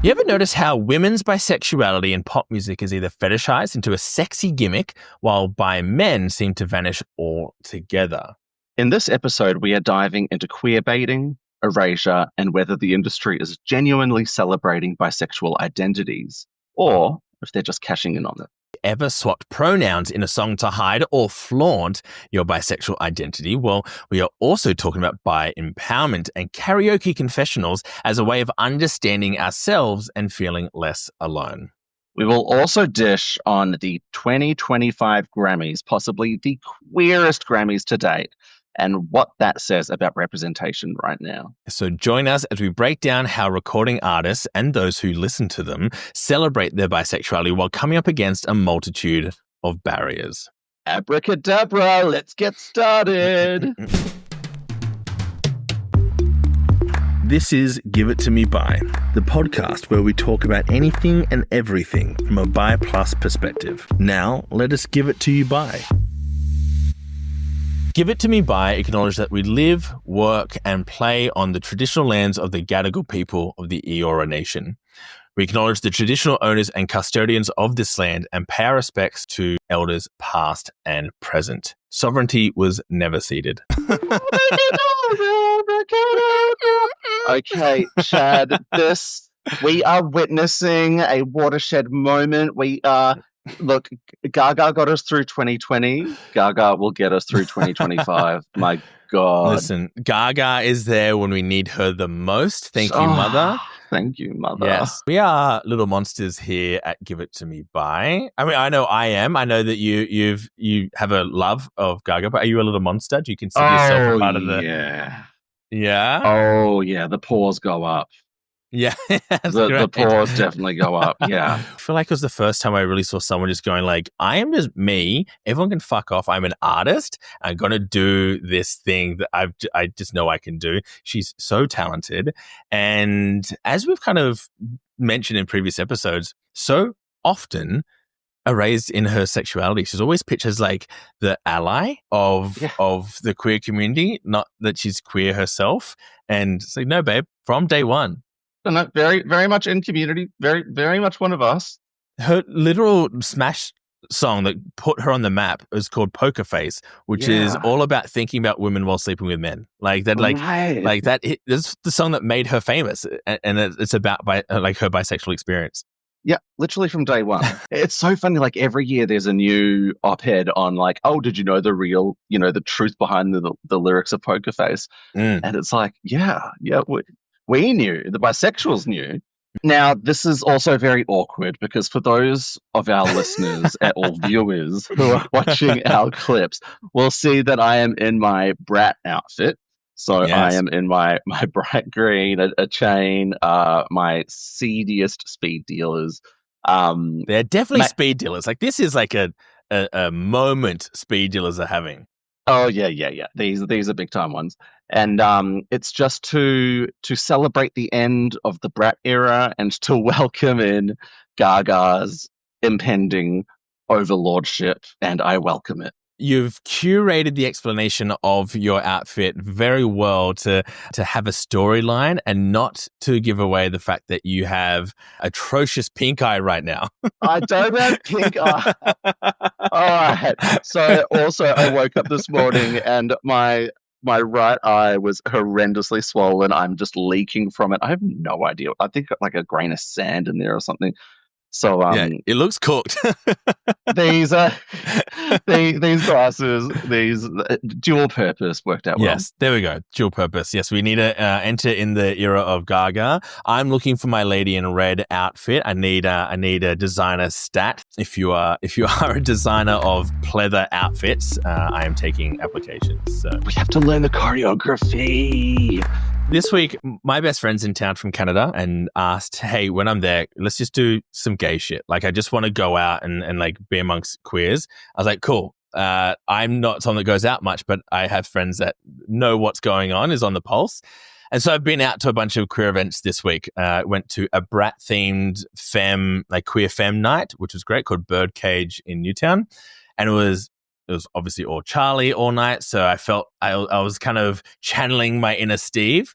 You ever notice how women's bisexuality in pop music is either fetishized into a sexy gimmick, while bi men seem to vanish altogether? In this episode, we are diving into queerbaiting, erasure, and whether the industry is genuinely celebrating bisexual identities, or if they're just cashing in on it. Ever swapped pronouns in a song to hide or flaunt your bisexual identity? Well, we are also talking about bi empowerment and karaoke confessionals as a way of understanding ourselves and feeling less alone. We will also dish on the 2025 Grammys, possibly the queerest Grammys to date, and what that says about representation right now. So join us as we break down how recording artists and those who listen to them celebrate their bisexuality while coming up against a multitude of barriers. Abracadabra, let's get started. This is Give It To Me Bi, the podcast where we talk about anything and everything from a bi plus perspective. Now, let us give it to you bi. Give It To Me Bi acknowledge that we live, work, and play on the traditional lands of the Gadigal people of the Eora Nation. We acknowledge the traditional owners and custodians of this land and pay our respects to elders past and present. Sovereignty was never ceded. Okay, Chad, we are witnessing a watershed moment. Look, Gaga got us through 2020. Gaga will get us through 2025. My God. Listen, Gaga is there when we need her the most. Thank you, Mother. Thank you, Mother. Yes, we are little monsters here at Give It To Me Bi. I mean, I know I am. I know that you have a love of Gaga, but are you a little monster? Do you consider yourself a part of the... Yeah? Oh, yeah. The paws go up. Yeah. The paws definitely go up. Yeah. I feel like it was the first time I really saw someone just going like, I am just me. Everyone can fuck off. I'm an artist. I'm going to do this thing that I just know I can do. She's so talented. And as we've kind of mentioned in previous episodes, so often erased in her sexuality. She's always pitched as like the ally of the queer community, not that she's queer herself. And it's like, no, babe, from day one. No, very, very much in community, very, very much one of us. Her literal smash song that put her on the map is called Poker Face, which is all about thinking about women while sleeping with men. Like that, like that. That's the song that made her famous, and it's about her bisexual experience. Yeah, literally from day one. It's so funny. Like every year, there's a new op-ed on like, oh, did you know the truth behind the lyrics of Poker Face? And it's like, we knew, the bisexuals knew. Now, this is also very awkward because for those of our listeners or viewers who are watching our clips, will see that I am in my brat outfit. So I am in my bright green, a chain, my seediest speed dealers. They're definitely speed dealers. Like this is like a moment speed dealers are having. Oh yeah. These are big time ones, and it's just to celebrate the end of the brat era and to welcome in Gaga's impending overlordship, and I welcome it. You've curated the explanation of your outfit very well to have a storyline and not to give away the fact that you have atrocious pink eye right now. I don't have pink eye. All right. So also I woke up this morning and my right eye was horrendously swollen. I'm just leaking from it. I have no idea. I think like a grain of sand in there or something. So it looks cooked. these glasses, these dual purpose worked out well. Yes, there we go. Dual purpose. Yes, we need to enter in the era of Gaga. I'm looking for my lady in red outfit. I need a designer stat. If you are a designer of pleather outfits, I am taking applications. So we have to learn the choreography. This week, my best friend's in town from Canada and asked, hey, when I'm there, let's just do some gay shit. Like, I just want to go out and like be amongst queers. I was like, cool. I'm not someone that goes out much, but I have friends that know what's going on, is on the pulse. And so I've been out to a bunch of queer events this week. Went to a brat-themed queer femme night, which was great, called Birdcage in Newtown. And it was obviously all Charlie all night. So I felt I was kind of channeling my inner Steve.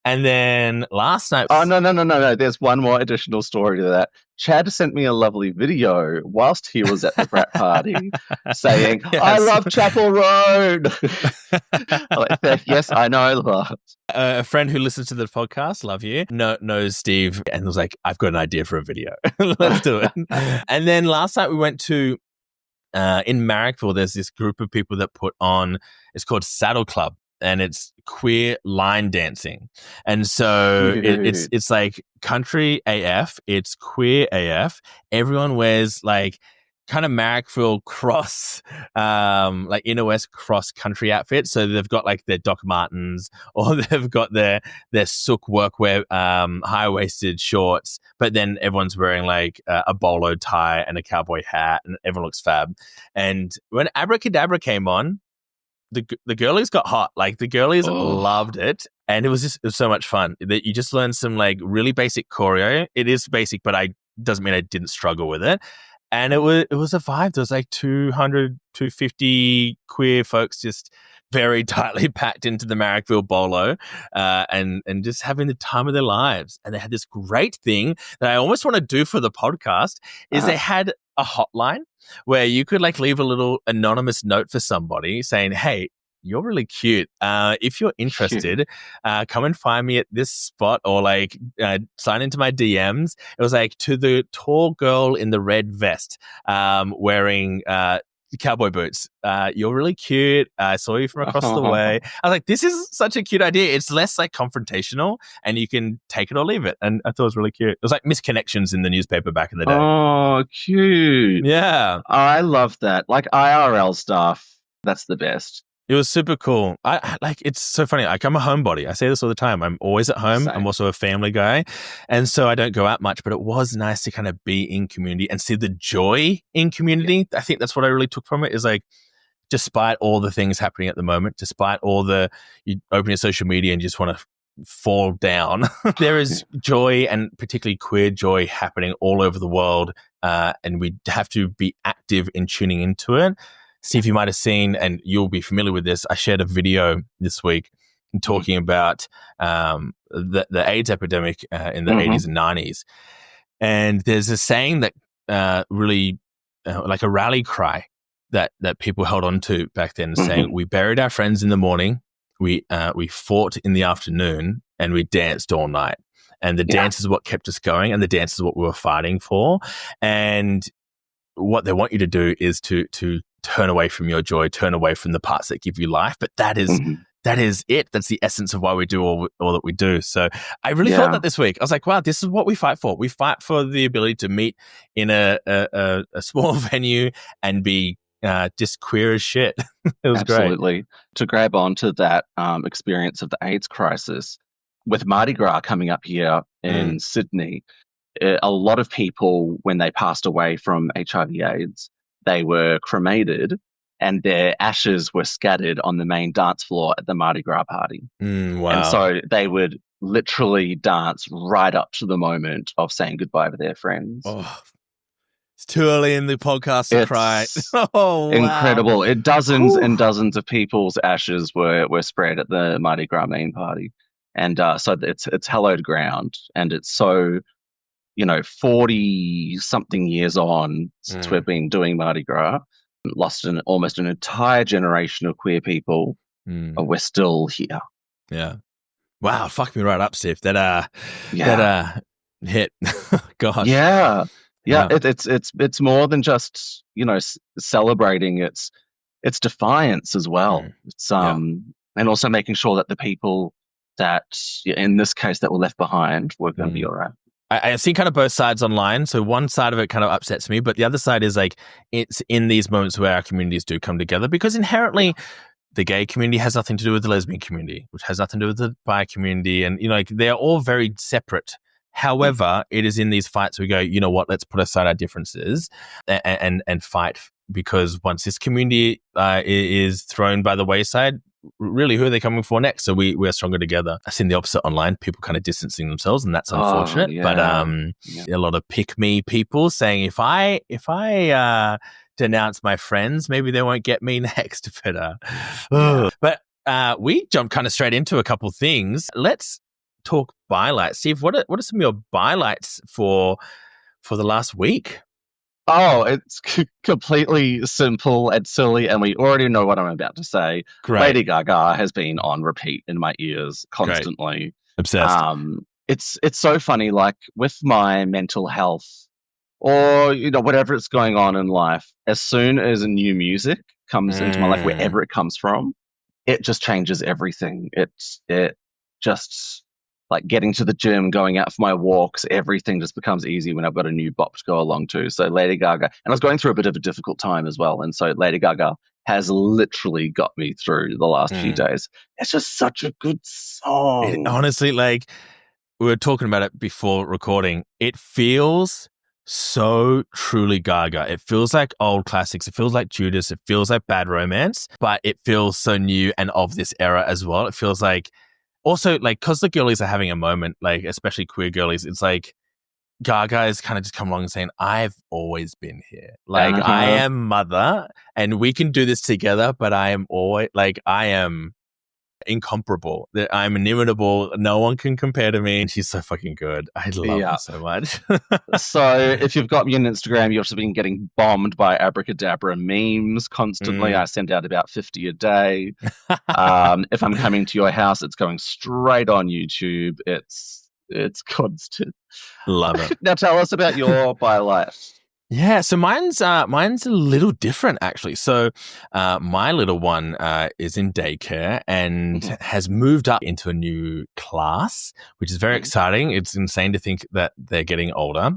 And then last night... Oh, no. There's one more additional story to that. Chad sent me a lovely video whilst he was at the frat party saying, I love Chapel Road. Yes, I know. Love. A friend who listens to the podcast, love you, knows Steve and was like, I've got an idea for a video. Let's do it. And then last night we went to, in Marrickville, there's this group of people that put on, it's called Saddle Club. And it's queer line dancing. And so it's like country AF, it's queer AF. Everyone wears like kind of Marrickville cross, like inner west cross country outfits. So they've got like their Doc Martens, or they've got their sook workwear, high-waisted shorts, but then everyone's wearing like a bolo tie and a cowboy hat, and everyone looks fab. And when Abracadabra came on, the girlies got hot. Like the girlies loved it. And it was so much fun that you just learned some like really basic choreo. It is basic, but doesn't mean I didn't struggle with it. And it was a vibe. There was like 200, 250 queer folks just very tightly packed into the Marrickville Bolo, and just having the time of their lives. And they had this great thing that I almost want to do for the podcast is they had a hotline where you could like leave a little anonymous note for somebody saying, hey, you're really cute. If you're interested, come and find me at this spot, or like sign into my DMs. It was like, to the tall girl in the red vest, wearing cowboy boots. You're really cute. I saw you from across the way. I was like, this is such a cute idea. It's less like confrontational, and you can take it or leave it. And I thought it was really cute. It was like misconnections in the newspaper back in the day. Oh, cute. Yeah. I love that. Like IRL stuff, that's the best. It was super cool. I like, it's so funny. Like, I'm a homebody. I say this all the time. I'm always at home. Same. I'm also a family guy. And so I don't go out much, but it was nice to kind of be in community and see the joy in community. I think that's what I really took from it, is like, despite all the things happening at the moment, despite all you open your social media and you just want to fall down, there is joy, and particularly queer joy, happening all over the world. And we have to be active in tuning into it. Steve, you might have seen, and you'll be familiar with this, I shared a video this week talking about the AIDS epidemic in the 80s and 90s. And there's a saying that really, like a rally cry that people held on to back then, saying, we buried our friends in the morning, we fought in the afternoon, and we danced all night. And the dance is what kept us going, and the dance is what we were fighting for. And what they want you to do is to turn away from your joy, turn away from the parts that give you life. But that is it. That's the essence of why we do all that we do. So I really thought that this week. I was like, wow, this is what we fight for. We fight for the ability to meet in a small venue and be just queer as shit. It was Absolutely. great. To grab onto that experience of the AIDS crisis, with Mardi Gras coming up here in Sydney, a lot of people, when they passed away from HIV/AIDS, they were cremated and their ashes were scattered on the main dance floor at the Mardi Gras party. Wow. And so they would literally dance right up to the moment of saying goodbye to their friends. Oh, it's too early in the podcast to cry. Oh, wow. Incredible. Dozens and dozens of people's ashes were spread at the Mardi Gras main party. And so it's hallowed ground, and it's so, 40-something years on since we've been doing Mardi Gras, lost almost an entire generation of queer people, but we're still here. Yeah. Wow, fuck me right up, Steve. That hit. Gosh. Yeah. It's more than just, celebrating. It's defiance as well. It's and also making sure that the people that, in this case, that were left behind were going to be all right. I see kind of both sides online. So one side of it kind of upsets me, but the other side is like, it's in these moments where our communities do come together, because inherently the gay community has nothing to do with the lesbian community, which has nothing to do with the bi community. And, they're all very separate. However, it is in these fights we go, you know what, let's put aside our differences and fight, because once this community is thrown by the wayside, really, who are they coming for next? So we are stronger together. I've seen the opposite online, people kind of distancing themselves, and that's unfortunate. But a lot of pick me people saying, if I denounce my friends, maybe they won't get me next. But we jumped kind of straight into a couple things. Let's talk bylights. Steve, what are some of your bylights for the last week? Oh, it's completely simple and silly, and we already know what I'm about to say. Great. Lady Gaga has been on repeat in my ears constantly. Great. Obsessed. It's so funny, like with my mental health or, whatever it's going on in life, as soon as a new music comes into my life, wherever it comes from, it just changes everything. It just like getting to the gym, going out for my walks, everything just becomes easy when I've got a new bop to go along to. So Lady Gaga, and I was going through a bit of a difficult time as well. And so Lady Gaga has literally got me through the last few days. It's just such a good song. Honestly, like we were talking about it before recording, it feels so truly Gaga. It feels like old classics. It feels like Judas. It feels like Bad Romance, but it feels so new and of this era as well. It feels like also like because the girlies are having a moment, like especially queer girlies, it's like Gaga is kind of just come along and saying, I've always been here. Like I am mother and we can do this together, but I am always like I am incomparable. That I'm inimitable. No one can compare to me. And she's so fucking good. I love her so much. So if you've got me on Instagram, you've also been getting bombed by abracadabra memes constantly. I send out about 50 a day. If I'm coming to your house, it's going straight on YouTube. It's constant. Love it. Now tell us about your bylight. Yeah, so mine's a little different actually. So my little one is in daycare and has moved up into a new class, which is very exciting. It's insane to think that they're getting older.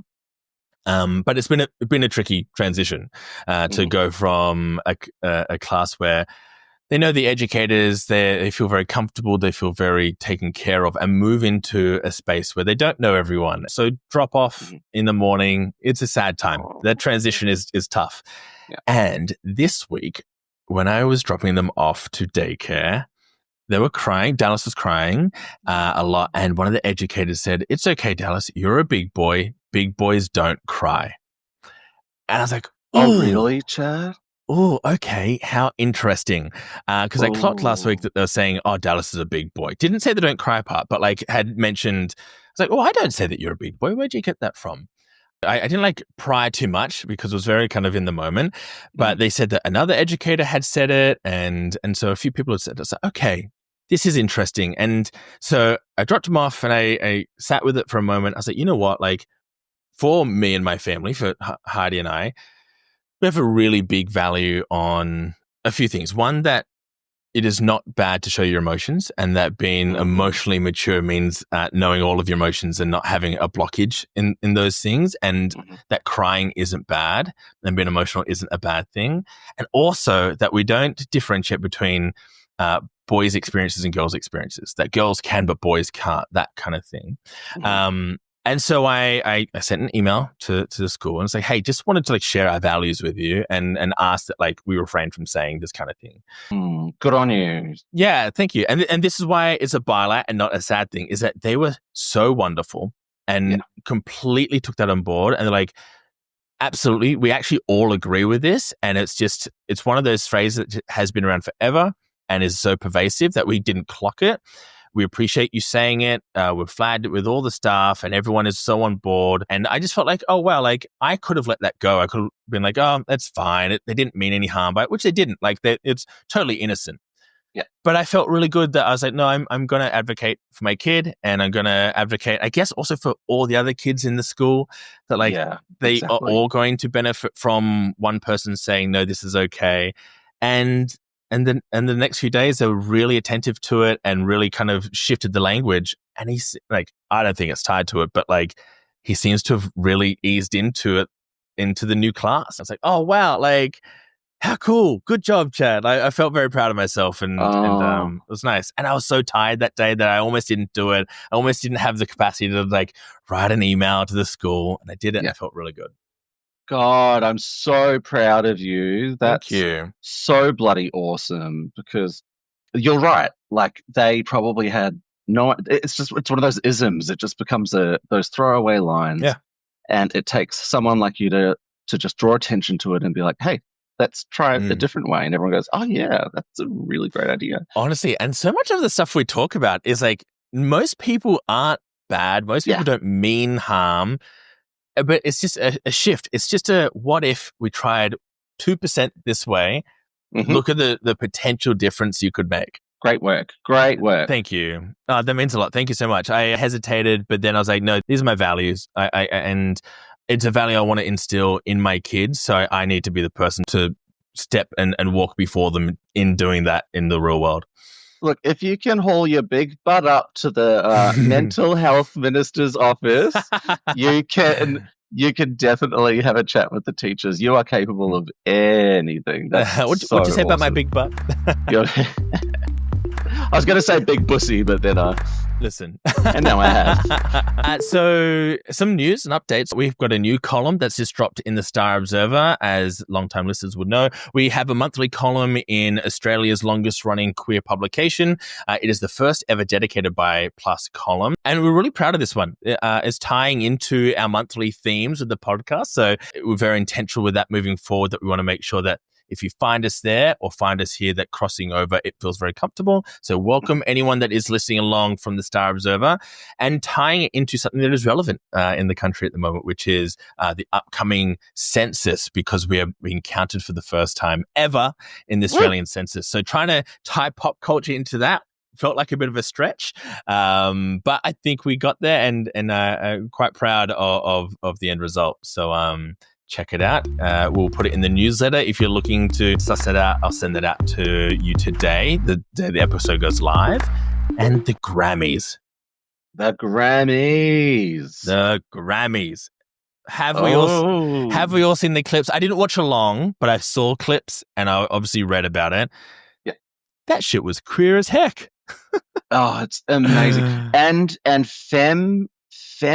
But it's been a tricky transition to go from a class where they know the educators, they feel very comfortable, they feel very taken care of, and move into a space where they don't know everyone. So drop off in the morning, it's a sad time. That transition is tough. Yeah. And this week, when I was dropping them off to daycare, they were crying. Dallas was crying a lot. And one of the educators said, "It's okay, Dallas, you're a big boy. Big boys don't cry." And I was like, oh, really, Chad? Oh, okay. How interesting. Because I clocked last week that they were saying, oh, Dallas is a big boy. Didn't say the don't cry part, but like had mentioned, it's like, oh, I don't say that you're a big boy. Where'd you get that from? I didn't like pry too much because it was very kind of in the moment, but they said that another educator had said it. And so a few people had said it. I was like, okay, this is interesting. And so I dropped him off and I sat with it for a moment. I was like, you know what? Like for me and my family, for Heidi and I, we have a really big value on a few things. One, that it is not bad to show your emotions, and that being emotionally mature means knowing all of your emotions and not having a blockage in those things, and that crying isn't bad and being emotional isn't a bad thing. And also that we don't differentiate between boys' experiences and girls' experiences, that girls can but boys can't, that kind of thing. And so I sent an email to the school and say, hey, just wanted to like share our values with you and ask that like we refrain from saying this kind of thing. Good on you. Yeah, thank you. And this is why it's a bylight and not a sad thing, is that they were so wonderful and completely took that on board. And they're like, absolutely, we actually all agree with this. And it's one of those phrases that has been around forever and is so pervasive that we didn't clock it. We appreciate you saying it. We've flagged it with all the staff and everyone is so on board. And I just felt like, oh, wow, like I could have let that go. I could have been like, oh, that's fine. They didn't mean any harm by it, which they didn't. Like it's totally innocent. Yeah. But I felt really good that I was like, no, I'm going to advocate for my kid and I'm going to advocate, I guess, also for all the other kids in the school that like they are all going to benefit from one person saying, no, this is okay. And then the next few days, they were really attentive to it and really kind of shifted the language. And he's like, I don't think it's tied to it, but like he seems to have really eased into it, into the new class. I was like, oh, wow, like how cool. Good job, Chad. I felt very proud of myself and it was nice. And I was so tired that day that I almost didn't do it. I almost didn't have the capacity to like write an email to the school. And I did it and I felt really good. God, I'm so proud of you. That's Thank you. So bloody awesome, because you're right. Like they probably had it's one of those isms. It just becomes those throwaway lines. Yeah. And it takes someone like you to just draw attention to it and be like, hey, let's try it a different way. And everyone goes, oh yeah, that's a really great idea. Honestly, and so much of the stuff we talk about is like most people aren't bad. Most people Yeah. don't mean harm, but it's just a shift. It's just a what if we tried 2% this way? Mhm. Look at the potential difference you could make. Great work. Great work. Thank you. That means a lot. Thank you so much. I hesitated, but then I was like, no, these are my values. And it's a value I want to instill in my kids. So I need to be the person to step and walk before them in doing that in the real world. Look, if you can haul your big butt up to the mental health minister's office, you can definitely have a chat with the teachers. You are capable of anything. What'd you say about my big butt? I was going to say big pussy, but then listen. And now I have. So some news and updates. We've got a new column that's just dropped in the Star Observer, as long-time listeners would know. We have a monthly column in Australia's longest-running queer publication. It is the first ever dedicated by Plus column, and we're really proud of this one. It's tying into our monthly themes of the podcast, so we're very intentional with that moving forward, that we want to make sure that if you find us there or find us here, that crossing over, it feels very comfortable. So welcome anyone that is listening along from the Star Observer, and tying it into something that is relevant in the country at the moment, which is the upcoming census, because we are being counted for the first time ever in the Australian census. So trying to tie pop culture into that felt like a bit of a stretch, but I think we got there, and quite proud of the end result. So check it out. We'll put it in the newsletter. If you're looking to suss it out, I'll send it out to you today, the day the episode goes live. And the Grammys. The Grammys. Have we all seen the clips? I didn't watch along, but I saw clips and I obviously read about it. Yeah. That shit was queer as heck. Oh, it's amazing. And femme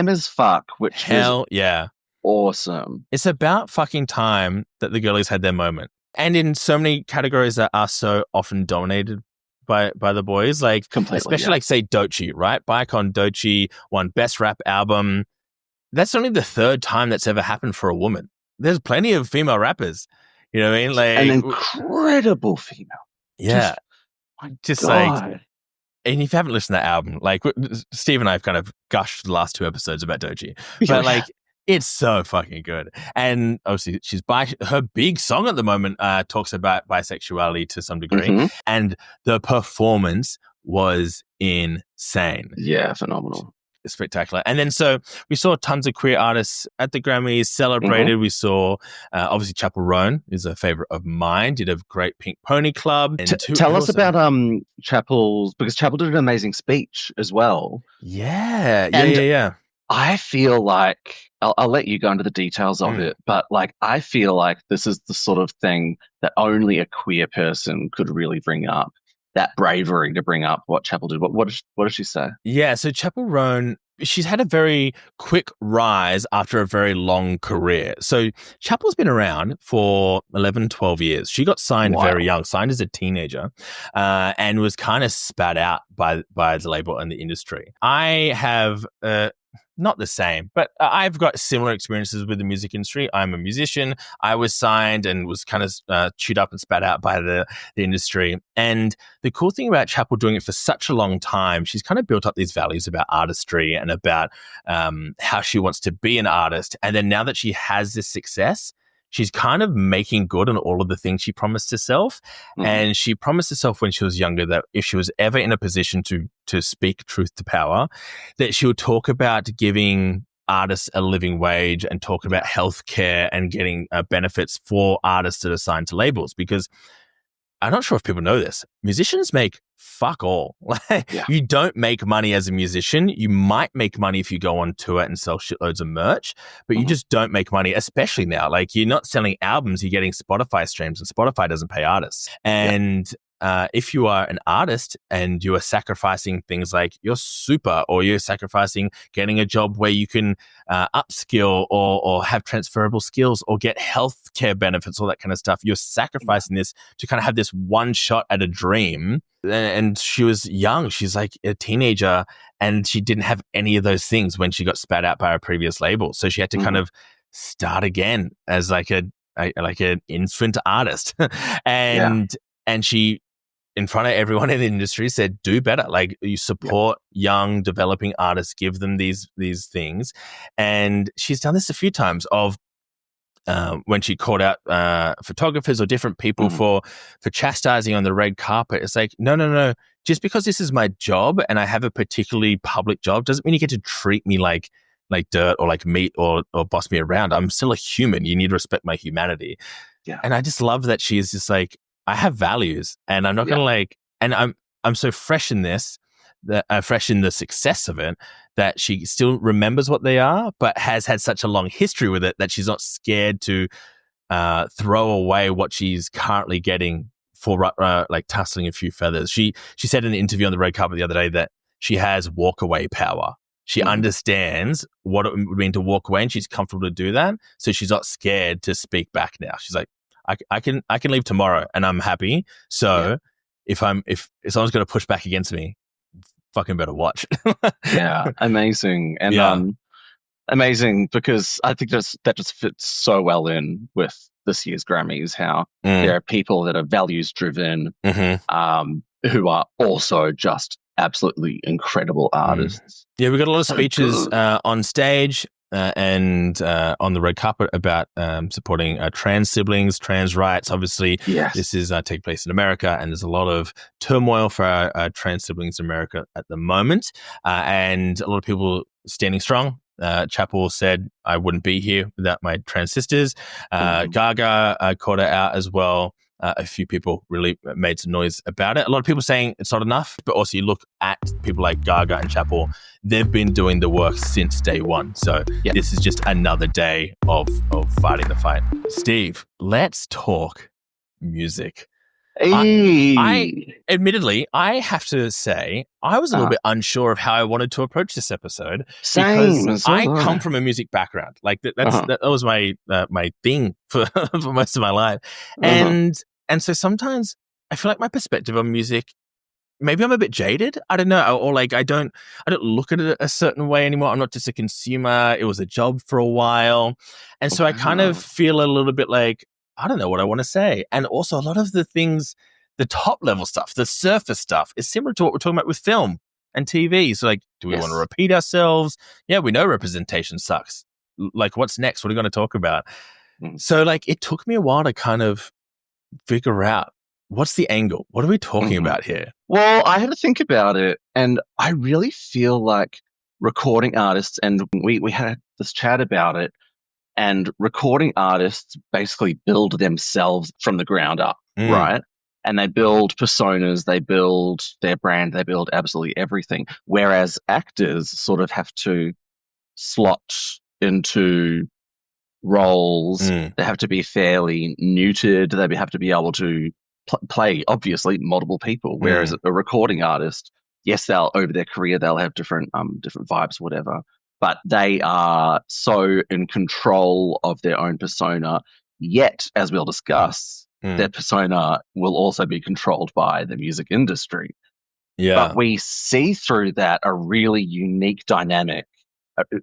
as fuck, which hell yeah. Awesome. It's about fucking time that the girlies had their moment. And in so many categories that are so often dominated by the boys, like completely, especially like say Doechii, right? Bicon Doechii won Best Rap Album. That's only the third time that's ever happened for a woman. There's plenty of female rappers. You know what I mean? Like an incredible female. Yeah. Just like, and if you haven't listened to that album, like Steve and I have kind of gushed the last two episodes about Doechii, but like it's so fucking good. And obviously her big song at the moment talks about bisexuality to some degree, and the performance was insane. Yeah, phenomenal. Spectacular. And then so we saw tons of queer artists at the Grammys celebrated. We saw obviously Chapel Roan is a favorite of mine, did a great Pink Pony Club. And tell us about Chapel's, because Chapel did an amazing speech as well. Yeah. I feel like I'll let you go into the details of it, but like I feel like this is the sort of thing that only a queer person could really bring up. That bravery to bring up what Chapel did. What did she say? Yeah, so Chapel Roan, she's had a very quick rise after a very long career. So Chapel's been around for 11, 12 years. She got signed very young, signed as a teenager, and was kind of spat out by the label and the industry. I have not the same, but I've got similar experiences with the music industry. I'm a musician. I was signed and was kind of chewed up and spat out by the industry. And the cool thing about Chapel doing it for such a long time, she's kind of built up these values about artistry and about how she wants to be an artist. And then now that she has this success, she's kind of making good on all of the things she promised herself. And she promised herself when she was younger that if she was ever in a position to speak truth to power, that she would talk about giving artists a living wage and talk about healthcare and getting benefits for artists that are signed to labels. Because I'm not sure if people know this, musicians make fuck all. You don't make money as a musician. You might make money if you go on tour and sell shitloads of merch, but you just don't make money, especially now. Like you're not selling albums, you're getting Spotify streams, and Spotify doesn't pay artists. And if you are an artist and you are sacrificing things like your super, or you're sacrificing getting a job where you can upskill or have transferable skills or get healthcare benefits, all that kind of stuff, you're sacrificing this to kind of have this one shot at a dream. And she was young. She's like a teenager, and she didn't have any of those things when she got spat out by her previous label. So she had to kind of start again as like an infant artist. And she in front of everyone in the industry said, do better. Like, you support young developing artists, give them these things. And she's done this a few times of when she called out photographers or different people for chastising on the red carpet. It's like, no. Just because this is my job and I have a particularly public job doesn't mean you get to treat me like dirt or like meat or boss me around. I'm still a human. You need to respect my humanity. Yeah. And I just love that she is just like, I have values, and I'm not going to like, and I'm so fresh in this, that fresh in the success of it, that she still remembers what they are, but has had such a long history with it that she's not scared to throw away what she's currently getting for like tussling a few feathers. She said in an interview on the red carpet the other day that she has walk away power. She understands what it would mean to walk away, and she's comfortable to do that. So she's not scared to speak back now. She's like, I can leave tomorrow and I'm happy. So if someone's going to push back against me, fucking better watch. Yeah, amazing. And amazing, because I think that just fits so well in with this year's Grammys, how there are people that are values driven, who are also just absolutely incredible artists. Yeah, we got a lot of speeches on stage and on the red carpet about supporting trans siblings, trans rights. Obviously, this is take place in America, and there's a lot of turmoil for our trans siblings in America at the moment, and a lot of people standing strong. Chapel said, I wouldn't be here without my trans sisters. Gaga called her out as well. A few people really made some noise about it. A lot of people saying it's not enough, but also you look at people like Gaga and Chapel, they've been doing the work since day one. So this is just another day of fighting the fight. Steve, let's talk music. I admittedly, I have to say, I was a little bit unsure of how I wanted to approach this episode. Because I come from a music background. Like that was my my thing for most of my life. And so sometimes I feel like my perspective on music, maybe I'm a bit jaded. I don't know. Or like I don't look at it a certain way anymore. I'm not just a consumer. It was a job for a while. And so I kind of feel a little bit like, I don't know what I want to say. And also a lot of the things, the top level stuff, the surface stuff is similar to what we're talking about with film and TV. So like, do we want to repeat ourselves? Yeah, we know representation sucks. Like, what's next? What are we going to talk about? So like, it took me a while to kind of figure out what's the angle? What are we talking about here? Well, I had to think about it, and I really feel like recording artists, and we had this chat about it, and recording artists basically build themselves from the ground up, right? And they build personas, they build their brand, they build absolutely everything. Whereas actors sort of have to slot into roles. They have to be fairly neutered. They have to be able to play, obviously, multiple people. Whereas a recording artist, yes, they'll over their career they'll have different vibes, whatever. But they are so in control of their own persona. Yet, as we'll discuss, their persona will also be controlled by the music industry. Yeah. But we see through that a really unique dynamic,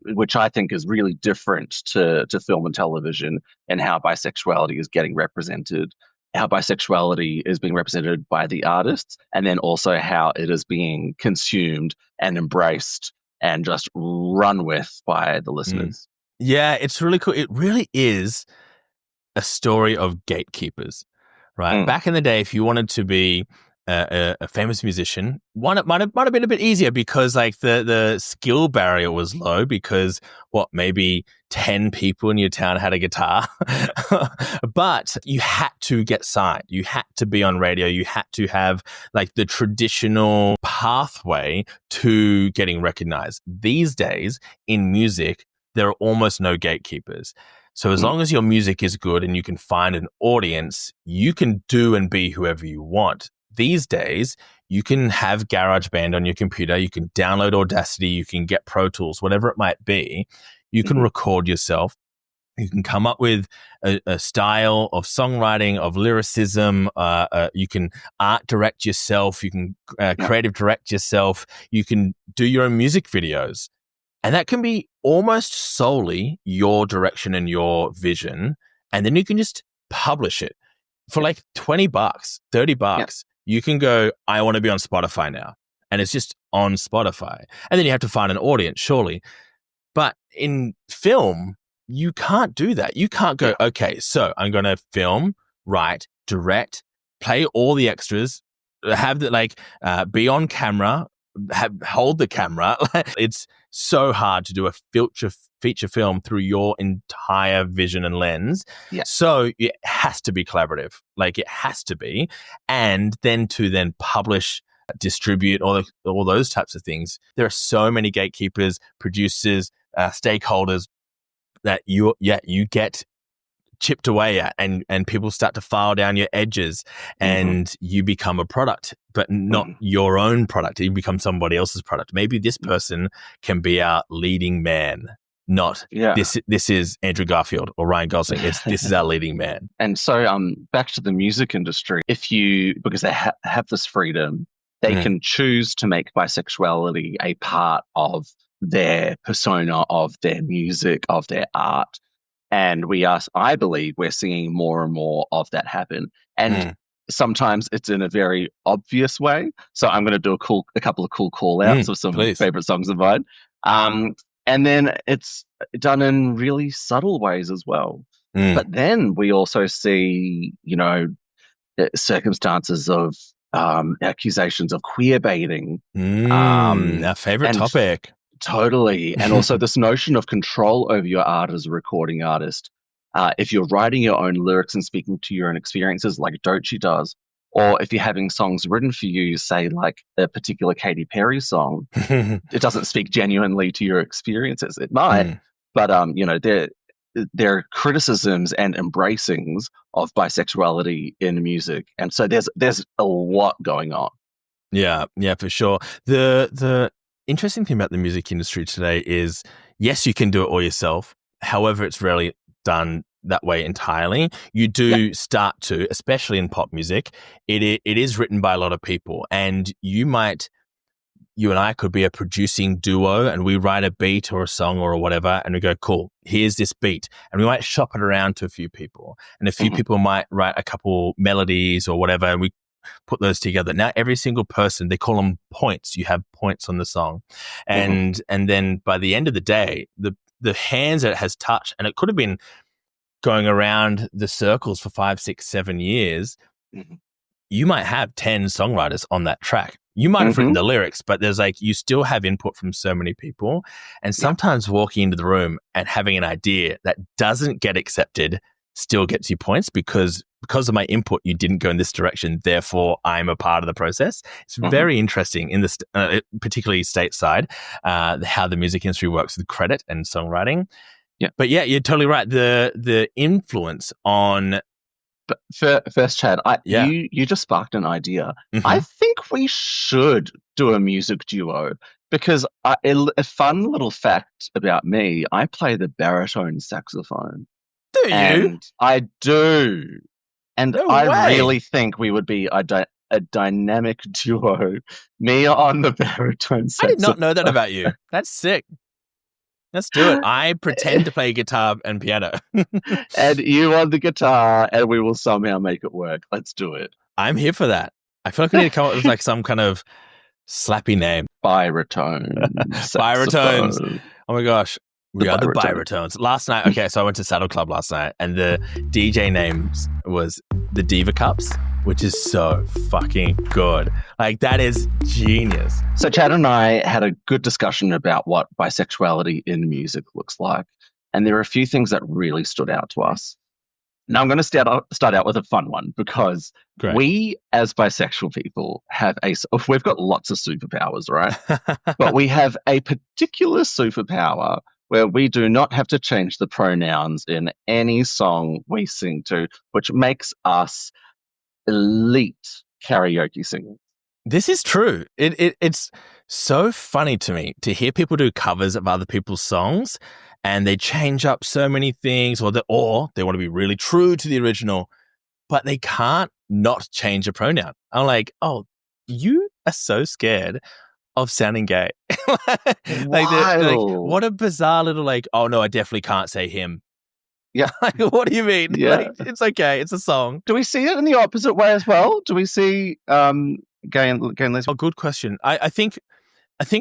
which I think is really different to film and television, and how bisexuality is getting represented, how bisexuality is being represented by the artists, and then also how it is being consumed and embraced and just run with by the listeners. Yeah, it's really cool. It really is a story of gatekeepers, right? Back in the day, if you wanted to be a famous musician, it might have been a bit easier because like the skill barrier was low because maybe 10 people in your town had a guitar, but you had to get signed. You had to be on radio. You had to have like the traditional pathway to getting recognized. These days in music, there are almost no gatekeepers. So as long as your music is good and you can find an audience, you can do and be whoever you want. These days, you can have GarageBand on your computer, you can download Audacity, you can get Pro Tools, whatever it might be. You can record yourself. You can come up with a style of songwriting, of lyricism. You can art direct yourself. You can creative direct yourself. You can do your own music videos. And that can be almost solely your direction and your vision. And then you can just publish it for like $20, $30. You can go, I want to be on Spotify now. And it's just on Spotify. And then you have to find an audience, surely. But in film, you can't do that. You can't go, okay, so I'm going to film, write, direct, play all the extras, have the be on camera, hold the camera. It's so hard to do a feature film through your entire vision and lens. Yeah. So it has to be collaborative. Like it has to be. And then to publish, distribute, all those types of things. There are so many gatekeepers, producers, stakeholders that you get chipped away at, and people start to file down your edges, and you become a product, but not your own product. You become somebody else's product. Maybe this person can be our leading man, not this is Andrew Garfield or Ryan Gosling. This is our leading man. And so back to the music industry, because they have this freedom, they can choose to make bisexuality a part of their persona, of their music, of their art. And I believe we're seeing more and more of that happen. And sometimes it's in a very obvious way. So I'm going to do a couple of cool call outs of some favorite songs of mine. And then it's done in really subtle ways as well. But then we also see, circumstances of accusations of queerbaiting. Our favorite topic. Totally. And also this notion of control over your art as a recording artist. If you're writing your own lyrics and speaking to your own experiences like Doechii does, or if you're having songs written for you, say like a particular Katy Perry song, it doesn't speak genuinely to your experiences. It might, but there are criticisms and embracings of bisexuality in music. And so there's a lot going on. Yeah, for sure. The interesting thing about the music industry today is, yes, you can do it all yourself. However, it's rarely done that way entirely. You do start to, especially in pop music, it is written by a lot of people. And you and I could be a producing duo, and we write a beat or a song or whatever, and we go, cool, here's this beat. And we might shop it around to a few people. And a few people might write a couple melodies or whatever, and we put those together. Now every single person, they call them points. You have points on the song. And then by the end of the day, the hands that it has touched, and it could have been going around the circles for 5, 6, 7 years, you might have 10 songwriters on that track. You might have written the lyrics, but there's you still have input from so many people. And sometimes walking into the room and having an idea that doesn't get accepted still gets you points because of my input, you didn't go in this direction. Therefore, I'm a part of the process. It's very interesting in this, particularly stateside, how the music industry works with credit and songwriting. Yeah, but yeah, you're totally right. The influence on. But first, Chad, you just sparked an idea. I think we should do a music duo because a fun little fact about me: I play the baritone saxophone. Do you? And I do. And really think we would be a dynamic duo. Me on the baritone saxophone. I did not know that about you. That's sick. Let's do it. I pretend to play guitar and piano. And you on the guitar, and we will somehow make it work. Let's do it. I'm here for that. I feel like we need to come up with some kind of slappy name. Baritone. Baritones. Oh my gosh. We are the baritones. Last night, so I went to Saddle Club last night, and the DJ name was the Diva Cups, which is so fucking good. That is genius. So Chad and I had a good discussion about what bisexuality in music looks like, and there are a few things that really stood out to us. Now I'm going to start out with a fun one because we, as bisexual people, we've got lots of superpowers, right? But we have a particular superpower where we do not have to change the pronouns in any song we sing to, which makes us elite karaoke singers. This is true. It's so funny to me to hear people do covers of other people's songs, and they change up so many things, or they want to be really true to the original, but they can't not change a pronoun. I'm like, oh, you are so scared of sounding gay. What a bizarre little oh no, I definitely can't say him. Yeah. Like, what do you mean? Yeah. Like, it's okay. It's a song. Do we see it in the opposite way as well? Do we see gay and lesbian? Oh, good question. I think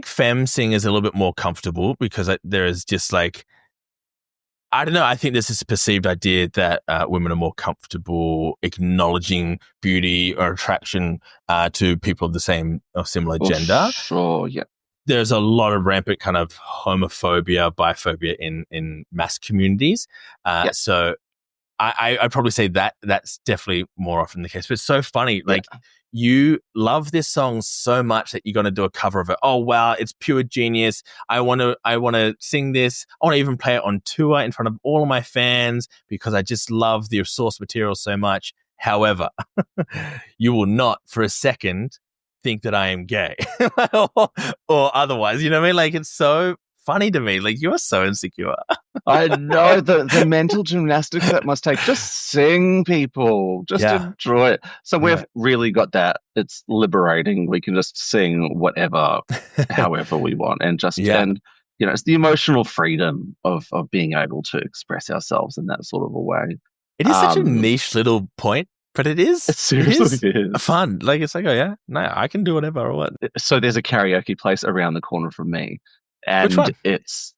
femme sing is a little bit more comfortable because there is just like, I don't know. I think there's this perceived idea that women are more comfortable acknowledging beauty or attraction to people of the same or similar gender. Sure, yeah. There's a lot of rampant kind of homophobia, biphobia in mass communities. So I'd probably say that's definitely more often the case. But it's so funny. Like, you love this song so much that you're going to do a cover of it. Oh, wow, it's pure genius. I want to sing this. I want to even play it on tour in front of all of my fans because I just love the source material so much. However, you will not for a second think that I am gay or otherwise. You know what I mean? Like, it's so funny to me. Like, you're so insecure. I know the mental gymnastics that must take. Just sing, people. Just enjoy it. So we've really got that. It's liberating. We can just sing whatever, however we want, and just and it's the emotional freedom of being able to express ourselves in that sort of a way. It is such a niche little point. But it is. It seriously is fun. Like, it's like, oh yeah, no, I can do whatever I want. So there's a karaoke place around the corner from me, and which one? It's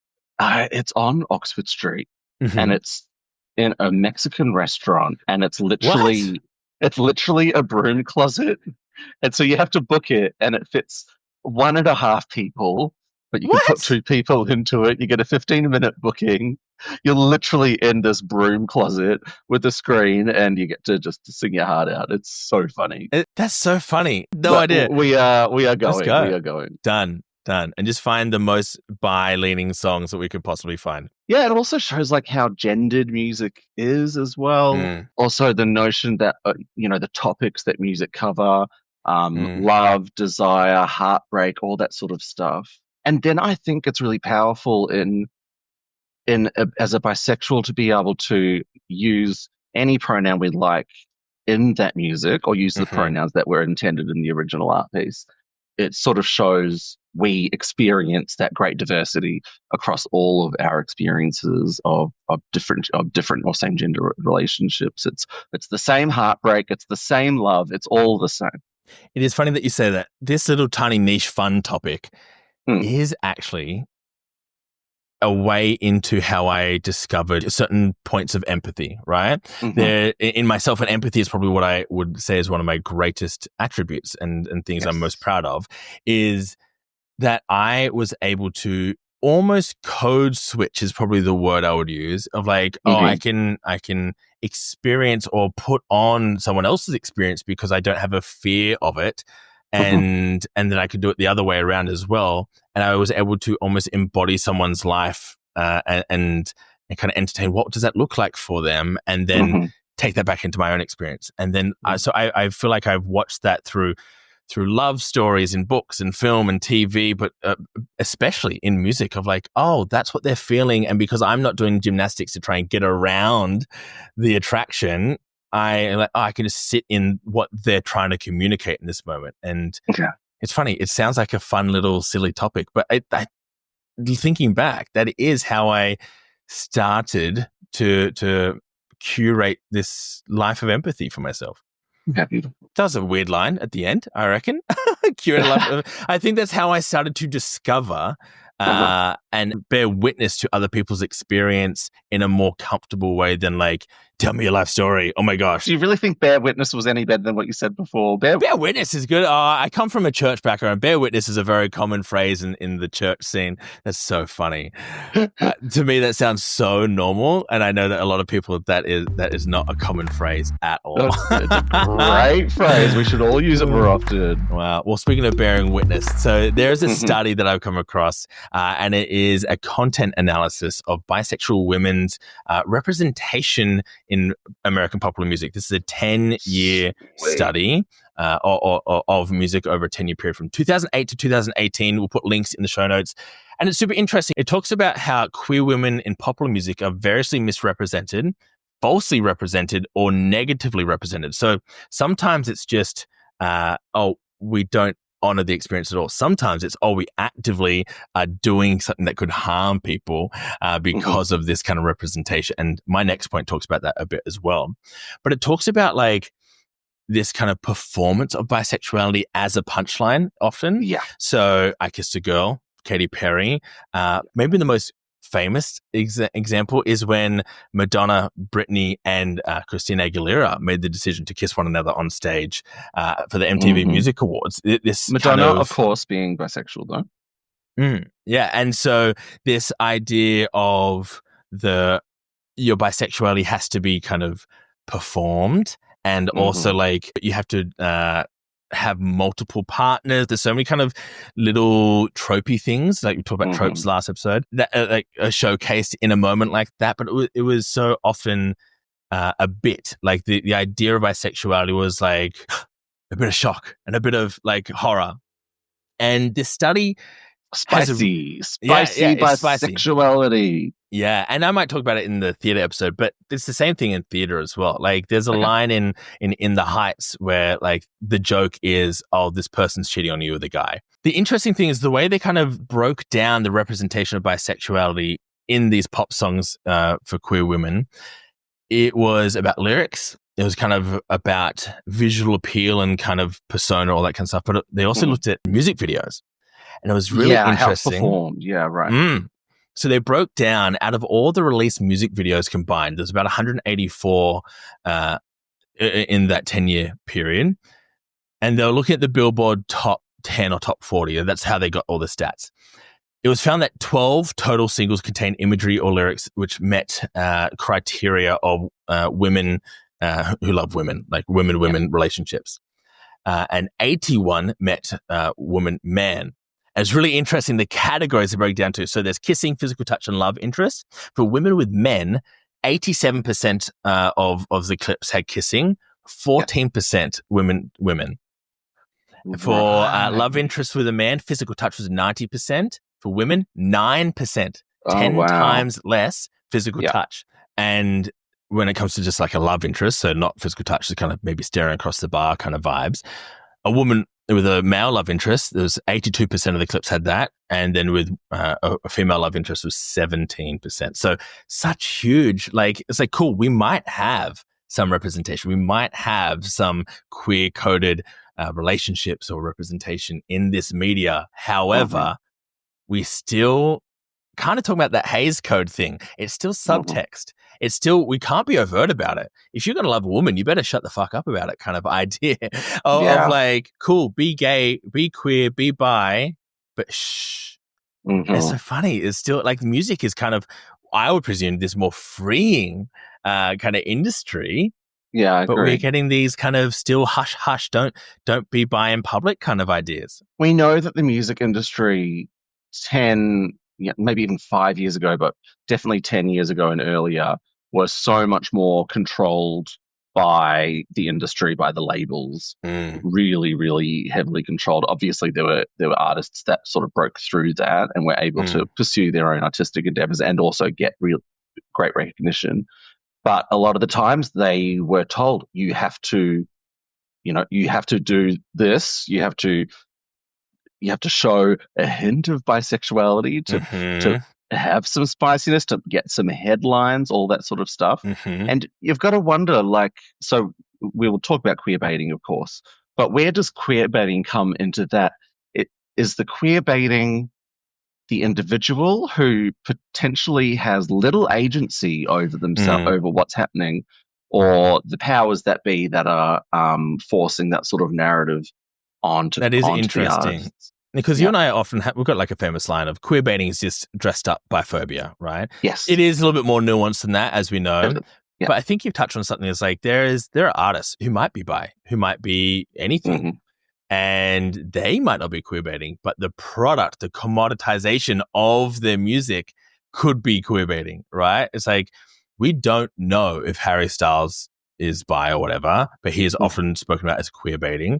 on Oxford Street, and it's in a Mexican restaurant, and it's literally a broom closet, and so you have to book it, and it fits 1.5 people, but you can put 2 people into it. You get a 15-minute booking. You're literally in this broom closet with a screen, and you get to just sing your heart out. It's so funny. That's so funny. No idea. We are going. Let's go. We are going. Done. And just find the most bi-leaning songs that we could possibly find. Yeah, it also shows like how gendered music is as well. Also, the notion that the topics that music cover, love, desire, heartbreak, all that sort of stuff. And then I think it's really powerful as a bisexual to be able to use any pronoun we like in that music, or use the pronouns that were intended in the original art piece. It sort of shows we experience that great diversity across all of our experiences of different or same gender relationships. It's the same heartbreak, it's the same love, it's all the same. It is funny that you say that. This little tiny niche fun topic is actually a way into how I discovered certain points of empathy, right? There in myself, and empathy is probably what I would say is one of my greatest attributes and things I'm most proud of, is that I was able to almost code switch is probably the word I would use, of like, I can experience or put on someone else's experience because I don't have a fear of it. And then I could do it the other way around as well. And I was able to almost embody someone's life and kind of entertain what does that look like for them, and then take that back into my own experience. And then I feel like I've watched that through love stories in books and film and TV, but especially in music, of like, oh, that's what they're feeling. And because I'm not doing gymnastics to try and get around the attraction, I can just sit in what they're trying to communicate in this moment. And it's funny. It sounds like a fun little silly topic, but thinking back, that is how I started to curate this life of empathy for myself. That was a weird line at the end, I reckon. I think that's how I started to discover and bear witness to other people's experience in a more comfortable way than like, tell me your life story. Oh my gosh. Do you really think bear witness was any better than what you said before? Bear witness is good. I come from a church background. Bear witness is a very common phrase in the church scene. That's so funny. To me, that sounds so normal. And I know that a lot of people, that is not a common phrase at all. It's a great phrase. We should all use it more often. Wow. Well, speaking of bearing witness, so there's a study that I've come across, and it is a content analysis of bisexual women's representation in American popular music. This is a 10-year study of music over a 10-year period from 2008 to 2018. We'll put links in the show notes. And it's super interesting. It talks about how queer women in popular music are variously misrepresented, falsely represented, or negatively represented. So sometimes it's just, we don't honor the experience at all. Sometimes it's, we actively are doing something that could harm people because of this kind of representation. And my next point talks about that a bit as well. But it talks about like this kind of performance of bisexuality as a punchline often. Yeah. So I Kissed a Girl, Katy Perry. Maybe the most famous example is when Madonna, Britney, and Christina Aguilera made the decision to kiss one another on stage for the MTV Music Awards. This Madonna, of course, being bisexual, though. Yeah, and so this idea of your bisexuality has to be kind of performed, and also like you have to have multiple partners. There's so many kind of little tropey things, like we talked about tropes last episode, that like are showcased in a moment like that. But it was so often a bit like the idea of bisexuality was like a bit of shock and a bit of like horror. And this study spicy bisexuality. Yeah, and I might talk about it in the theater episode, but it's the same thing in theater as well. Like there's a line in The Heights where like the joke is, oh, this person's cheating on you with a guy. The interesting thing is the way they kind of broke down the representation of bisexuality in these pop songs for queer women. It was about lyrics. It was kind of about visual appeal and kind of persona, all that kind of stuff. But they also looked at music videos. And it was really interesting. How performed. Yeah, right. So they broke down, out of all the released music videos combined, there's about 184 in that 10-year period. And they were looking at the Billboard top 10 or top 40. That's how they got all the stats. It was found that 12 total singles contained imagery or lyrics which met criteria of women who love women, like women-women relationships. And 81 met woman-man. It's really interesting the categories they break down to. So there's kissing, physical touch, and love interest. For women with men, 87% of the clips had kissing, 14% women. For love interest with a man, physical touch was 90%. For women, 9%, 10 times less physical touch. And when it comes to just like a love interest, so not physical touch, just kind of maybe staring across the bar kind of vibes, a woman with a male love interest, there was 82% of the clips had that. And then with a female love interest was 17%. So such huge, like, it's like, cool, we might have some representation. We might have some queer coded relationships or representation in this media. However, we still kind of talking about that Hays Code thing. It's still subtext. It's still, we can't be overt about it. If you're going to love a woman, you better shut the fuck up about it kind of idea of like, cool, be gay, be queer, be bi, but shh. It's so funny. It's still like music is kind of, I would presume, this more freeing kind of industry. Yeah, I agree. But we're getting these kind of still hush, hush, don't be bi in public kind of ideas. We know that the music industry 10, maybe even 5 years ago, but definitely 10 years ago and earlier, was so much more controlled by the industry, by the labels, really, really heavily controlled. Obviously, there were artists that sort of broke through that and were able to pursue their own artistic endeavors and also get real great recognition. But a lot of the times they were told, you have to do this, you have to show a hint of bisexuality to have some spiciness, to get some headlines, all that sort of stuff. And you've got to wonder, like, so we will talk about queerbaiting, of course, but where does queerbaiting come into that? Is the queerbaiting the individual who potentially has little agency over themselves, over what's happening, or the powers that be that are forcing that sort of narrative onto that is onto interesting. Because you and I often we've got like a famous line of queerbaiting is just dressed up biphobia, right? Yes. It is a little bit more nuanced than that, as we know. Yeah. But I think you've touched on something that's like there are artists who might be bi, who might be anything. And they might not be queerbaiting, but the product, the commoditization of their music could be queerbaiting, right? It's like, we don't know if Harry Styles is bi or whatever, but he is often spoken about as queerbaiting.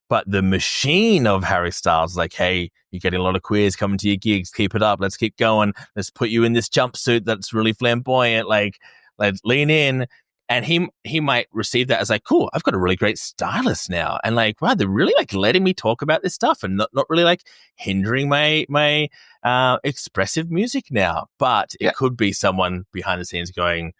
But the machine of Harry Styles, like, hey, you're getting a lot of queers coming to your gigs. Keep it up. Let's keep going. Let's put you in this jumpsuit that's really flamboyant. Like, let's lean in. And he might receive that as like, cool, I've got a really great stylist now. And like, wow, they're really like letting me talk about this stuff and not really like hindering my expressive music now. But it could be someone behind the scenes going,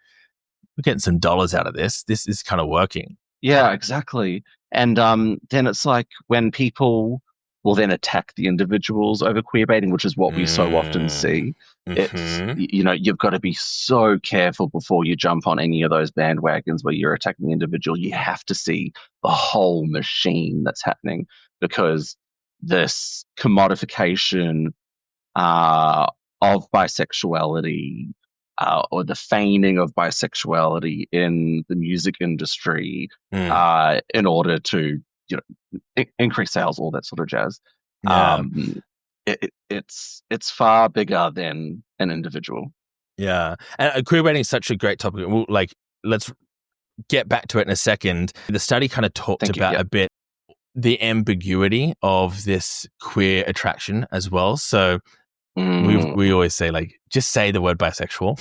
we're getting some dollars out of this. This is kind of working. Yeah, exactly. And then it's like when people will then attack the individuals over queerbaiting, which is what we so often see. It's, you've got to be so careful before you jump on any of those bandwagons where you're attacking the individual. You have to see the whole machine that's happening, because this commodification of bisexuality, or the feigning of bisexuality in the music industry, in order to increase sales, all that sort of jazz. Yeah. It's far bigger than an individual. Yeah, and queerbaiting is such a great topic. Let's get back to it in a second. The study kind of talked about a bit the ambiguity of this queer attraction as well. So we always say, like, just say the word bisexual.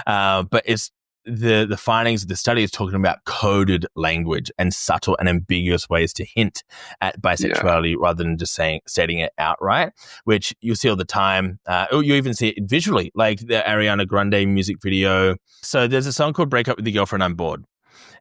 But it's the findings of the study is talking about coded language and subtle and ambiguous ways to hint at bisexuality rather than just stating it outright, which you see all the time. You even see it visually, like the Ariana Grande music video. So there's a song called Break Up With Your Girlfriend, I'm Bored.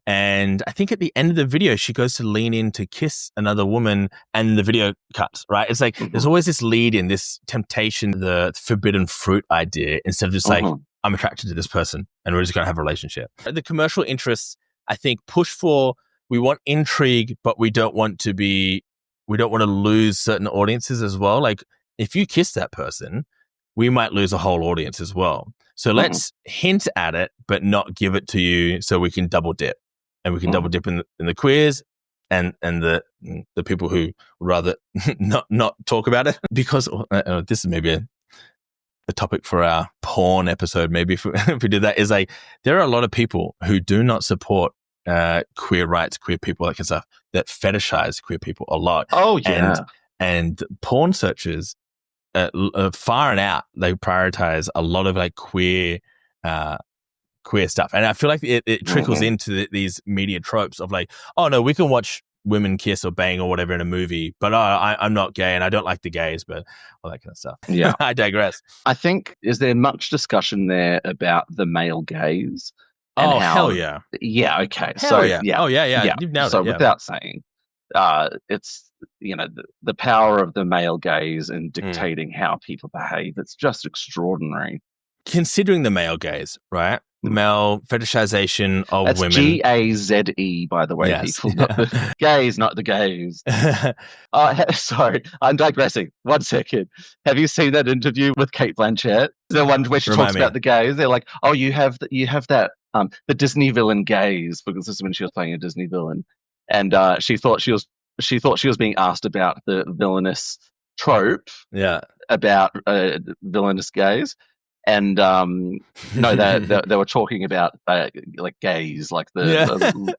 And I think at the end of the video, she goes to lean in to kiss another woman and the video cuts, right? It's like there's always this lead in, this temptation, the forbidden fruit idea, instead of just like, I'm attracted to this person and we're just going to have a relationship. The commercial interests, I think, push for, we want intrigue, but we don't want to lose certain audiences as well. Like if you kiss that person, we might lose a whole audience as well. So let's hint at it, but not give it to you so we can double dip. And we can double dip in the queers and the people who would rather not talk about it. Because this is maybe a topic for our porn episode, maybe if we do that, is like there are a lot of people who do not support queer rights, queer people, like stuff, that fetishize queer people a lot. Oh, yeah. And porn searchers, far and out, they prioritize a lot of like queer stuff. And I feel like it trickles into these media tropes of like, oh no, we can watch women kiss or bang or whatever in a movie, but I'm not gay and I don't like the gays, but all that kind of stuff. Yeah. I digress. I think, is there much discussion there about the male gaze? Oh, hell yeah. Yeah, okay. Hell yeah. Oh, yeah. You've nailed it. Without saying, it's, the power of the male gaze in dictating how people behave. It's just extraordinary. Considering the male gaze, right? The male fetishization of That's women. Gaze, by the way, people. Not the gays, not the gays. Sorry, I'm digressing. 1 second. Have you seen that interview with Kate Blanchett? The one where she talks about the gays. They're like, oh, you have that the Disney villain gaze, because this is when she was playing a Disney villain, and she thought she was being asked about the villainous trope. Yeah. About villainous gaze. And no, they were talking about like gays, like the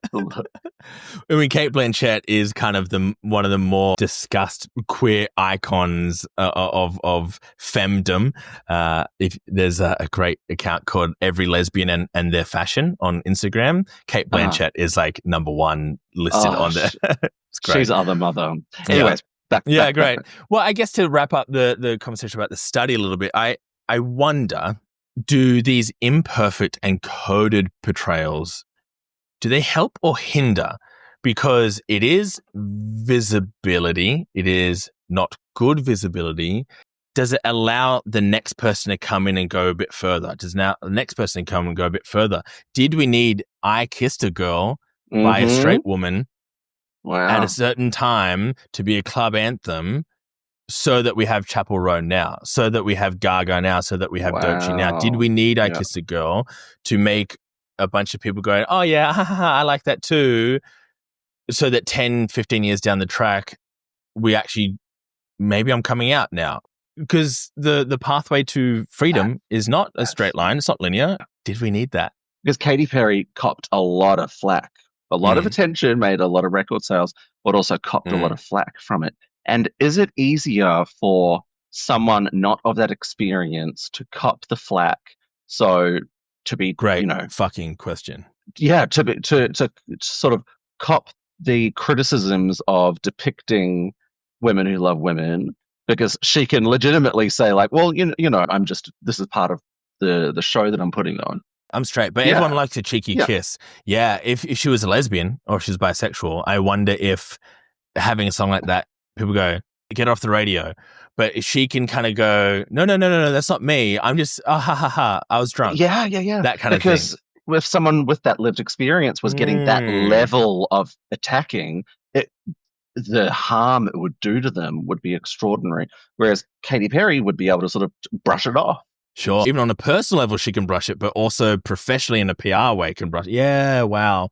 I mean, Kate Blanchett is kind of one of the more discussed queer icons of femdom. If there's a great account called Every Lesbian and Their Fashion on Instagram, Kate Blanchett is like number one listed on there. It's great. She's other mother. Anyways, back. Great. Well, I guess to wrap up the conversation about the study a little bit, I wonder, do these imperfect and coded portrayals, do they help or hinder? Because it is visibility. It is not good visibility. Does it allow the next person to come in and go a bit further? Does now the next person come and go a bit further? Did we need I Kissed a Girl by a straight woman at a certain time to be a club anthem, so that we have Chapel Roan now, so that we have Gaga now, so that we have Doechii now? Did we need I Kissed a Girl to make a bunch of people go, oh yeah, I like that too, so that 10, 15 years down the track, we actually, maybe I'm coming out now? Because the pathway to freedom is not a straight line. It's not linear. Did we need that? Because Katy Perry copped a lot of flack, a lot of attention, made a lot of record sales, but also copped a lot of flack from it. And is it easier for someone not of that experience to cop the flack? So to be great, fucking question. to sort of cop the criticisms of depicting women who love women, because she can legitimately say like, well, this is part of the show that I'm putting on. I'm straight, but Yeah. everyone likes a cheeky kiss. Yeah, if she was a lesbian or if she's bisexual, I wonder if having a song like that, people go, get off the radio. But if she can kind of go, no, that's not me. I'm just, ha, ha, ha, I was drunk. Yeah. That kind of thing. Because if someone with that lived experience was getting that level of attacking, the harm it would do to them would be extraordinary. Whereas Katy Perry would be able to sort of brush it off. Sure. Even on a personal level, she can brush it, but also professionally in a PR way can brush it. Yeah, wow.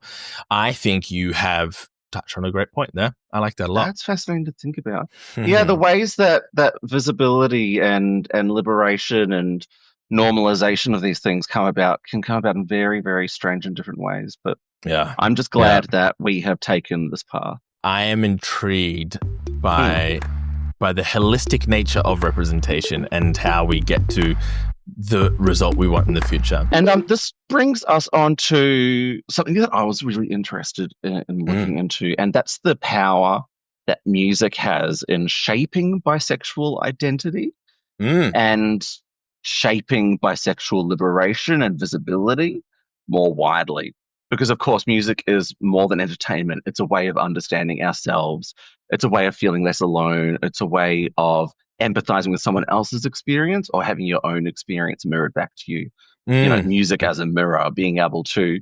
I think you have touched on a great point there. I like that a lot. That's fascinating to think about. Yeah, the ways that visibility and liberation and normalization of these things can come about in very, very strange and different ways. But yeah, I'm just glad that we have taken this path. I am intrigued by the holistic nature of representation and how we get to the result we want in the future. And this brings us on to something that I was really interested in looking into, and that's the power that music has in shaping bisexual identity and shaping bisexual liberation and visibility more widely. Because, of course, music is more than entertainment. It's a way of understanding ourselves. It's a way of feeling less alone. It's a way of empathizing with someone else's experience or having your own experience mirrored back to you. Music as a mirror, being able to,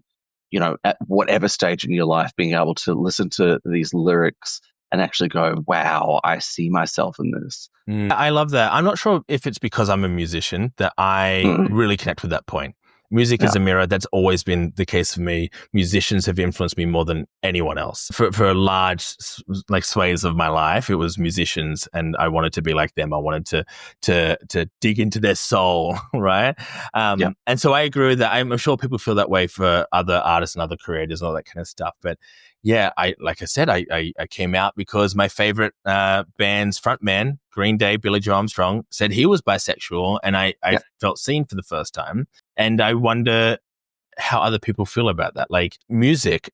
at whatever stage in your life, being able to listen to these lyrics and actually go, wow, I see myself in this. I love that. I'm not sure if it's because I'm a musician that I really connect with that point. Music is a mirror. That's always been the case for me. Musicians have influenced me more than anyone else. For a large swathes of my life, it was musicians, and I wanted to be like them. I wanted to dig into their soul, right? And so I agree with that. I'm sure people feel that way for other artists and other creators and all that kind of stuff. But yeah, I came out because my favorite band's frontman, Green Day, Billy Joe Armstrong, said he was bisexual, and I felt seen for the first time. And I wonder how other people feel about that. Like, music,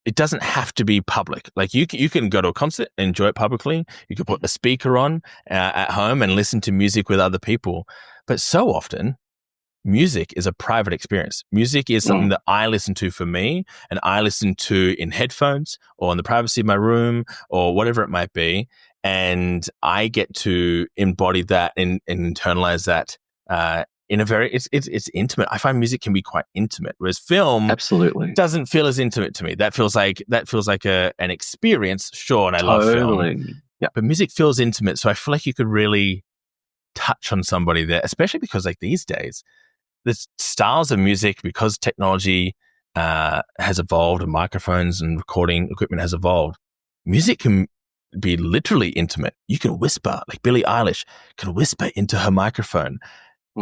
it doesn't have to be public. Like, you can go to a concert and enjoy it publicly. You can put a speaker on at home and listen to music with other people. But so often, music is a private experience. Music is something that I listen to for me, and I listen to in headphones or in the privacy of my room or whatever it might be. And I get to embody that and internalize that in a very, it's intimate. I find music can be quite intimate, whereas film absolutely doesn't feel as intimate to me. That feels like an experience, sure, and I love film. Yeah. But music feels intimate, so I feel like you could really touch on somebody there, especially because like these days, the styles of music, because technology has evolved and microphones and recording equipment has evolved, music can be literally intimate. You can whisper, like Billie Eilish can whisper into her microphone.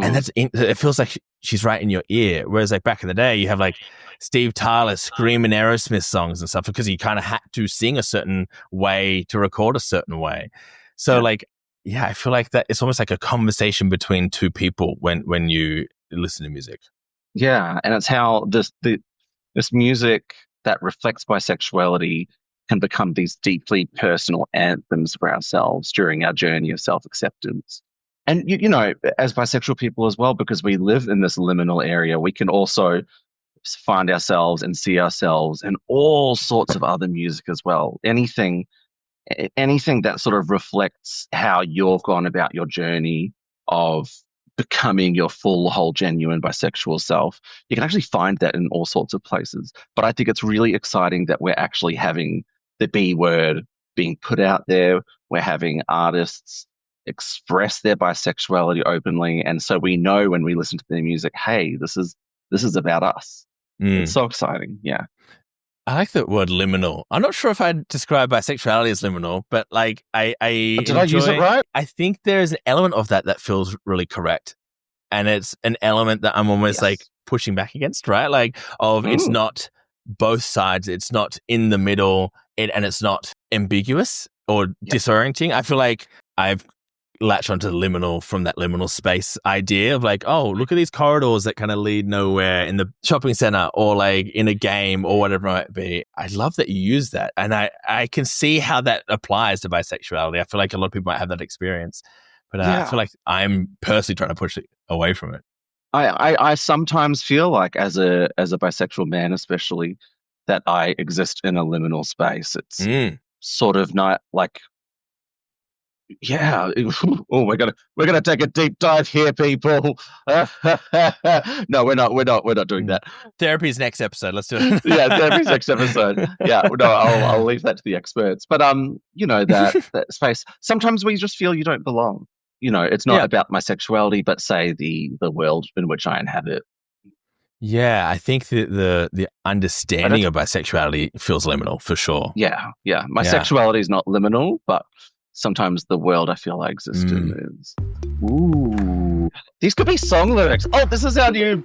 And it feels like she's right in your ear. Whereas like back in the day, you have like Steve Tyler screaming Aerosmith songs and stuff because he kind of had to sing a certain way to record a certain way. So I feel like that it's almost like a conversation between two people when you listen to music. Yeah, and it's how this music that reflects bisexuality can become these deeply personal anthems for ourselves during our journey of self-acceptance. And, as bisexual people as well, because we live in this liminal area, we can also find ourselves and see ourselves in all sorts of other music as well. Anything that sort of reflects how you've gone about your journey of becoming your full, whole, genuine bisexual self. You can actually find that in all sorts of places. But I think it's really exciting that we're actually having the B word being put out there. We're having artists express their bisexuality openly, and so we know when we listen to their music, hey, this is about us. It's so exciting. Yeah, I like the word liminal. I'm not sure if I'd describe bisexuality as liminal, but like I use it right? I think there's an element of that feels really correct, and it's an element that I'm almost like pushing back against, right? Like it's not both sides, it's not in the middle, and it's not ambiguous or disorienting. I feel like I've latch onto the liminal from that liminal space idea of like, oh, look at these corridors that kind of lead nowhere in the shopping center or like in a game or whatever it might be. I love that you use that. And I can see how that applies to bisexuality. I feel like a lot of people might have that experience, but I feel like I'm personally trying to push it away from it. I sometimes feel like as a bisexual man, especially, that I exist in a liminal space. It's sort of not like, yeah. Oh, we're gonna take a deep dive here, people. No, we're not doing that. Therapy's next episode. Let's do it. Yeah, therapy's next episode. Yeah, no, I'll leave that to the experts. But that space. Sometimes we just feel you don't belong. It's not about my sexuality, but say the world in which I inhabit. Yeah, I think the understanding of bisexuality feels liminal for sure. Yeah. My sexuality is not liminal, but sometimes the world I feel I exist in is. Ooh, these could be song lyrics. Oh, this is our new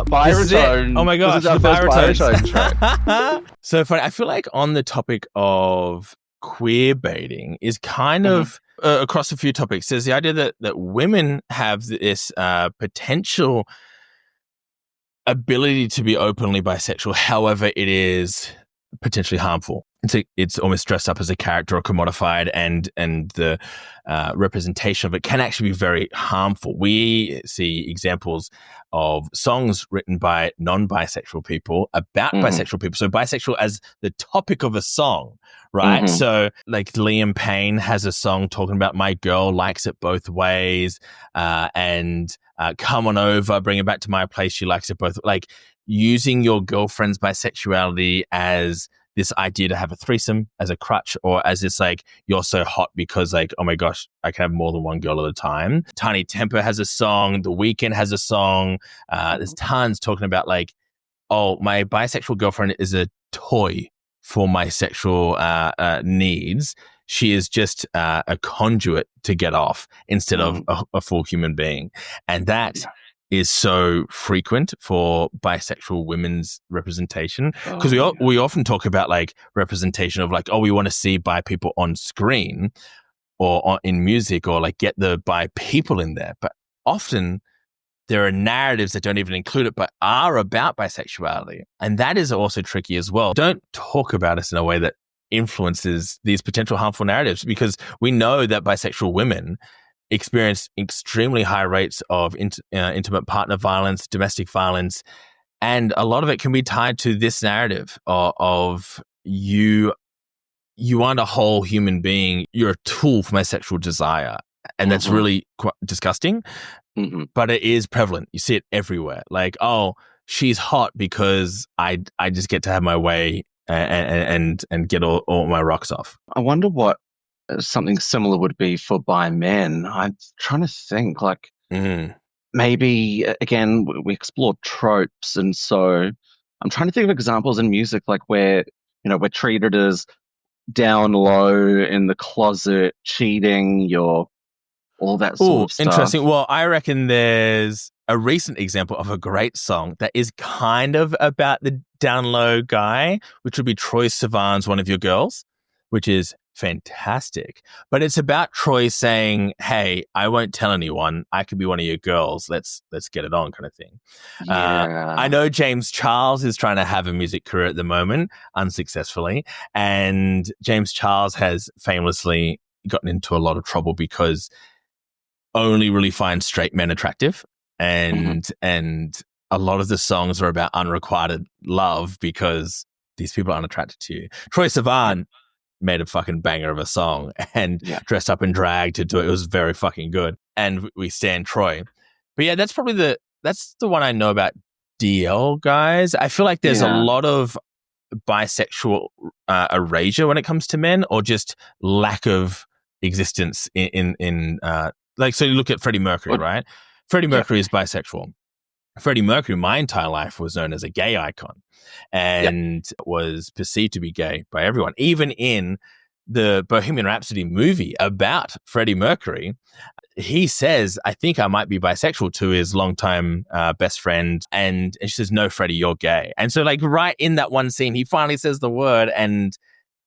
baritone. Oh my gosh, this is our first baritone track. So funny. I feel like on the topic of queerbaiting is kind of across a few topics. There's the idea that women have this potential ability to be openly bisexual. However, it is potentially harmful. It's almost dressed up as a character or commodified, and the representation of it can actually be very harmful. We see examples of songs written by non-bisexual people about bisexual people. So bisexual as the topic of a song, right? So like Liam Payne has a song talking about my girl likes it both ways, and come on over, bring her back to my place. She likes it both. Like using your girlfriend's bisexuality as this idea to have a threesome as a crutch, or as this like, you're so hot because like, oh my gosh, I can have more than one girl at a time. Tiny Temper has a song. The Weeknd has a song. There's tons talking about like, oh, my bisexual girlfriend is a toy for my sexual needs. She is just a conduit to get off instead of a full human being. And that is so frequent for bisexual women's representation, because we often talk about like representation of like, oh, we want to see bi people on screen or in music, or like get the bi people in there. But often there are narratives that don't even include it, but are about bisexuality. And that is also tricky as well. Don't talk about us in a way that influences these potential harmful narratives, because we know that bisexual women experience extremely high rates of intimate partner violence, domestic violence, and a lot of it can be tied to this narrative of you aren't a whole human being, you're a tool for my sexual desire. And that's really quite disgusting, but it is prevalent. You see it everywhere. Like, oh, she's hot because I just get to have my way and get all my rocks off. I wonder what something similar would be for bi men. I'm trying to think, like, maybe, again, we explore tropes, and so I'm trying to think of examples in music, like where, we're treated as down low in the closet, cheating, all that sort of stuff. Interesting. Well, I reckon there's a recent example of a great song that is kind of about the down low guy, which would be Troye Sivan's One of Your Girls, which is fantastic. But it's about Troy saying, hey, I won't tell anyone. I could be one of your girls. Let's get it on, kind of thing. Yeah. I know James Charles is trying to have a music career at the moment, unsuccessfully. And James Charles has famously gotten into a lot of trouble because only really finds straight men attractive. And a lot of the songs are about unrequited love because these people aren't attracted to you. Troye Sivan made a fucking banger of a song and dressed up in drag to do it. It was very fucking good. And we stand Troy. But yeah, that's probably the one I know about DL guys. I feel like there's a lot of bisexual erasure when it comes to men, or just lack of existence in like, so you look at Freddie Mercury, right? Freddie Mercury is bisexual. Freddie Mercury, my entire life, was known as a gay icon and was perceived to be gay by everyone. Even in the Bohemian Rhapsody movie about Freddie Mercury, he says, I think I might be bisexual, to his longtime best friend. And she says, no, Freddie, you're gay. And so like right in that one scene, he finally says the word, and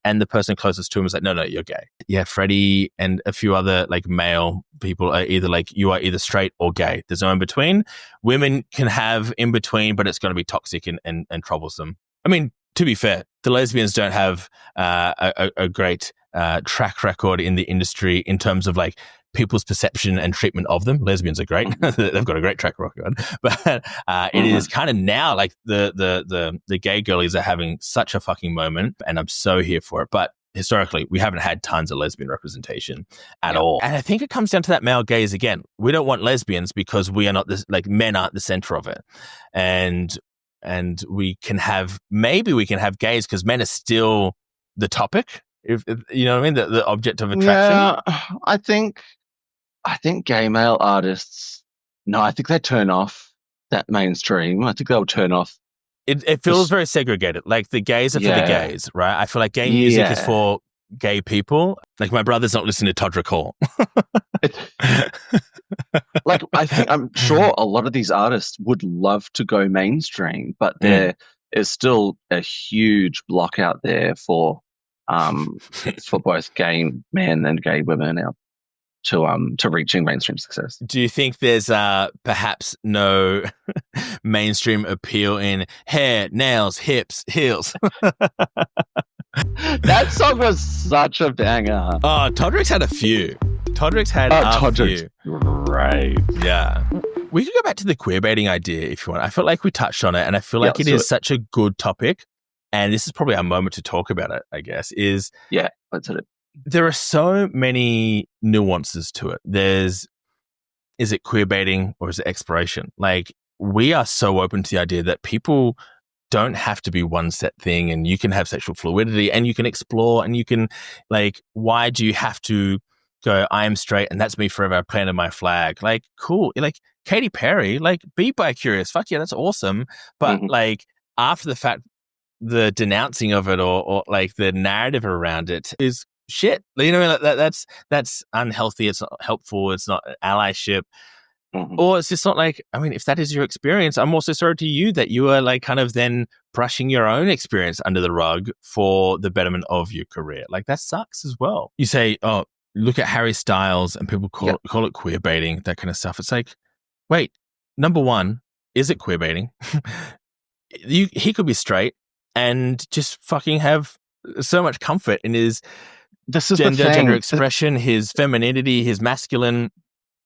and the person closest to him was like, no, you're gay. Yeah, Freddie and a few other like male people are either like, you are either straight or gay. There's no in between. Women can have in between, but it's going to be toxic and troublesome. I mean, to be fair, the lesbians don't have a great track record in the industry in terms of like people's perception and treatment of them. Lesbians are great. They've got a great track record. But it is kind of now like the gay girlies are having such a fucking moment, and I'm so here for it. But historically, we haven't had tons of lesbian representation at all. And I think it comes down to that male gaze again. We don't want lesbians because we are not like men aren't the center of it. And we can have gays because men are still the topic. If you know what I mean, the object of attraction. Yeah, I think gay male artists, no, I think they turn off that mainstream. I think they'll turn off. It feels very segregated. Like the gays are for the gays, right? I feel like gay music is for gay people. Like my brother's not listening to Todrick Hall. Like I'm sure a lot of these artists would love to go mainstream, but there is still a huge block out there for both gay men and gay women out to reaching mainstream success. Do you think there's perhaps no mainstream appeal in hair, nails, hips, heels? That song was such a banger. Oh, Todrick's had a few. Todrick's had a few. Right. Yeah. We could go back to the queerbaiting idea if you want. I feel like we touched on it, and I feel like it is such a good topic. And this is probably our moment to talk about it, I guess, let's hit it. There are so many nuances to it. Is it queerbaiting or is it exploration? Like, we are so open to the idea that people don't have to be one set thing, and you can have sexual fluidity and you can explore, and you can, like, why do you have to go, I am straight and that's me forever, I planted my flag? Like, cool. Like, Katy Perry, like, be bi-curious. Fuck yeah, that's awesome. But like, after the fact, the denouncing of it or like the narrative around it is shit. You know, like that's unhealthy. It's not helpful. It's not allyship. Or it's just not like, I mean, if that is your experience, I'm also sorry to you that you are like kind of then brushing your own experience under the rug for the betterment of your career. Like, that sucks as well. You say, oh, look at Harry Styles, and people call it queerbaiting, that kind of stuff. It's like, wait, number one, is it queerbaiting? He could be straight and just fucking have so much comfort in his gender expression, his femininity, his masculine.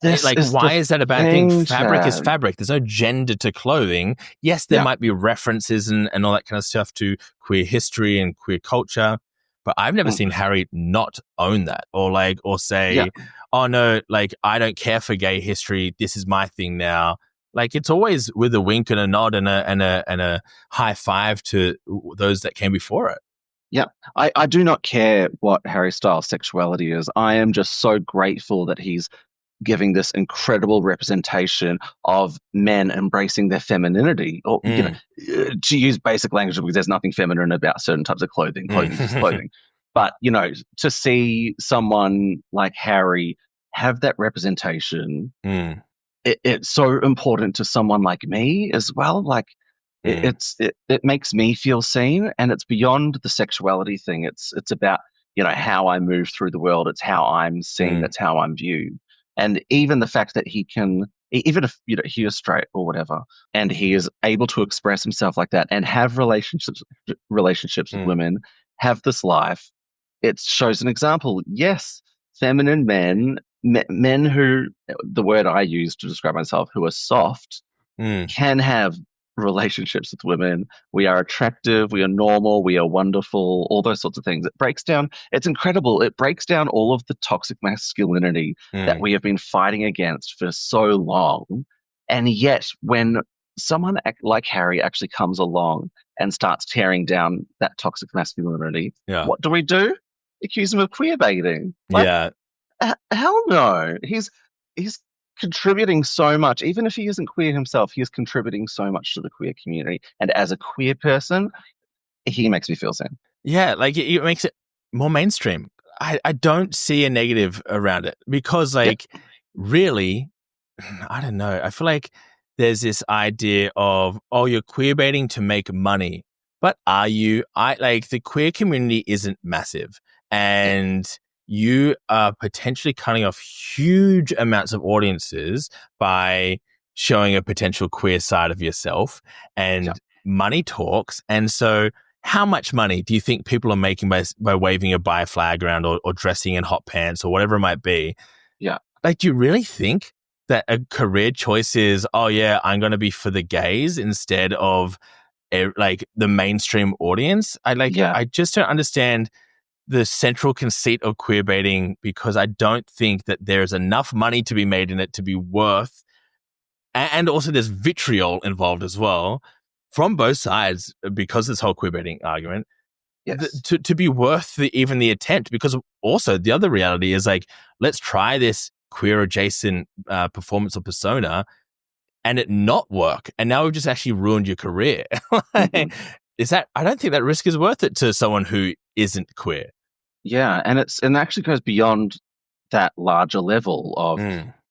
Why is that a bad thing? Fabric is fabric. There's no gender to clothing. Yes, there might be references and all that kind of stuff to queer history and queer culture, but I've never seen Harry not own that or say, oh no, like, I don't care for gay history. This is my thing now. Like, it's always with a wink and a nod and a high five to those that came before it. Yeah, I do not care what Harry Styles' sexuality is. I am just so grateful that he's giving this incredible representation of men embracing their femininity, or you know, to use basic language, because there's nothing feminine about certain types of clothing. Clothing is clothing. But, you know, to see someone like Harry have that representation, it's so important to someone like me as well. Like, it makes me feel seen, and it's beyond the sexuality thing. It's about, you know, how I move through the world. It's how I'm seen. It's how I'm viewed. And even the fact that he can, even if, you know, he is straight or whatever, and he is able to express himself like that and have relationships with women, have this life, it shows an example. Yes, feminine men who, the word I use to describe myself, who are soft, can have relationships with women. We are attractive, we are normal, we are wonderful, all those sorts of things. It's incredible. It breaks down all of the toxic masculinity that we have been fighting against for so long. And yet, when someone like Harry actually comes along and starts tearing down that toxic masculinity, what do? Accuse him of queerbaiting. Hell no. He's contributing so much. Even if he isn't queer himself, he is contributing so much to the queer community. And as a queer person, he makes me feel seen. Yeah, like, it makes it more mainstream. I don't see a negative around it because, like, really, I don't know. I feel like there's this idea of, oh, you're queerbaiting to make money. but are you? The queer community isn't massive, and you are potentially cutting off huge amounts of audiences by showing a potential queer side of yourself, and money talks. And so how much money do you think people are making by waving a bi flag around or dressing in hot pants or whatever it might be? Yeah. Like, do you really think that a career choice is, oh yeah, I'm going to be for the gays instead of like the mainstream audience? I just don't understand the central conceit of queerbaiting, because I don't think that there's enough money to be made in it to be worth, and also there's vitriol involved as well from both sides because of this whole queerbaiting argument. Yes. To be worth even the attempt, because also the other reality is like, let's try this queer adjacent performance or persona and it not work, and now we've just actually ruined your career. Is that, I don't think that risk is worth it to someone who isn't queer. Yeah, and it actually goes beyond that larger level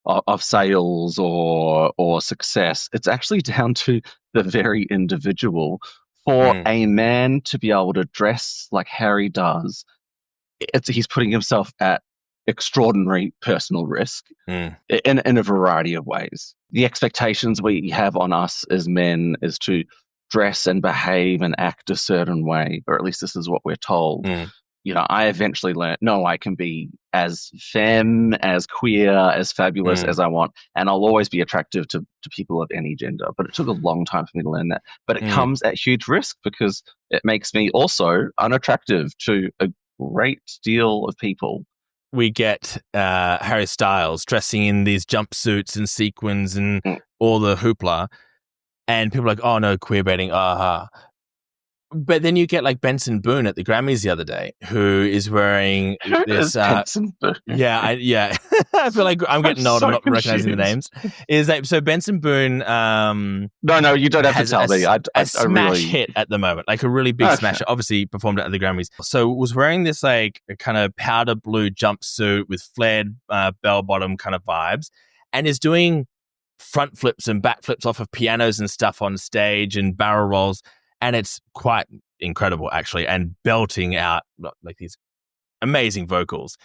of sales or success. It's actually down to the very individual. For a man to be able to dress like Harry does, he's putting himself at extraordinary personal risk in a variety of ways. The expectations we have on us as men is to dress and behave and act a certain way, or at least this is what we're told. I eventually learned, no, I can be as femme, as queer, as fabulous as I want, and I'll always be attractive to people of any gender. But it took a long time for me to learn that. But it comes at huge risk, because it makes me also unattractive to a great deal of people. We get Harry Styles dressing in these jumpsuits and sequins and all the hoopla, and people are like, oh no, queerbaiting, But then you get like Benson Boone at the Grammys the other day, who is wearing this. Benson Boone? Yeah. I feel like I'm getting old. I'm not recognizing the names. Is that so? Benson Boone. No, you don't have to tell me. A smash hit at the moment, like a really big smash. Obviously performed at the Grammys. So was wearing this like a kind of powder blue jumpsuit with flared bell bottom kind of vibes, and is doing front flips and back flips off of pianos and stuff on stage and barrel rolls. And it's quite incredible, actually, and belting out like these amazing vocals.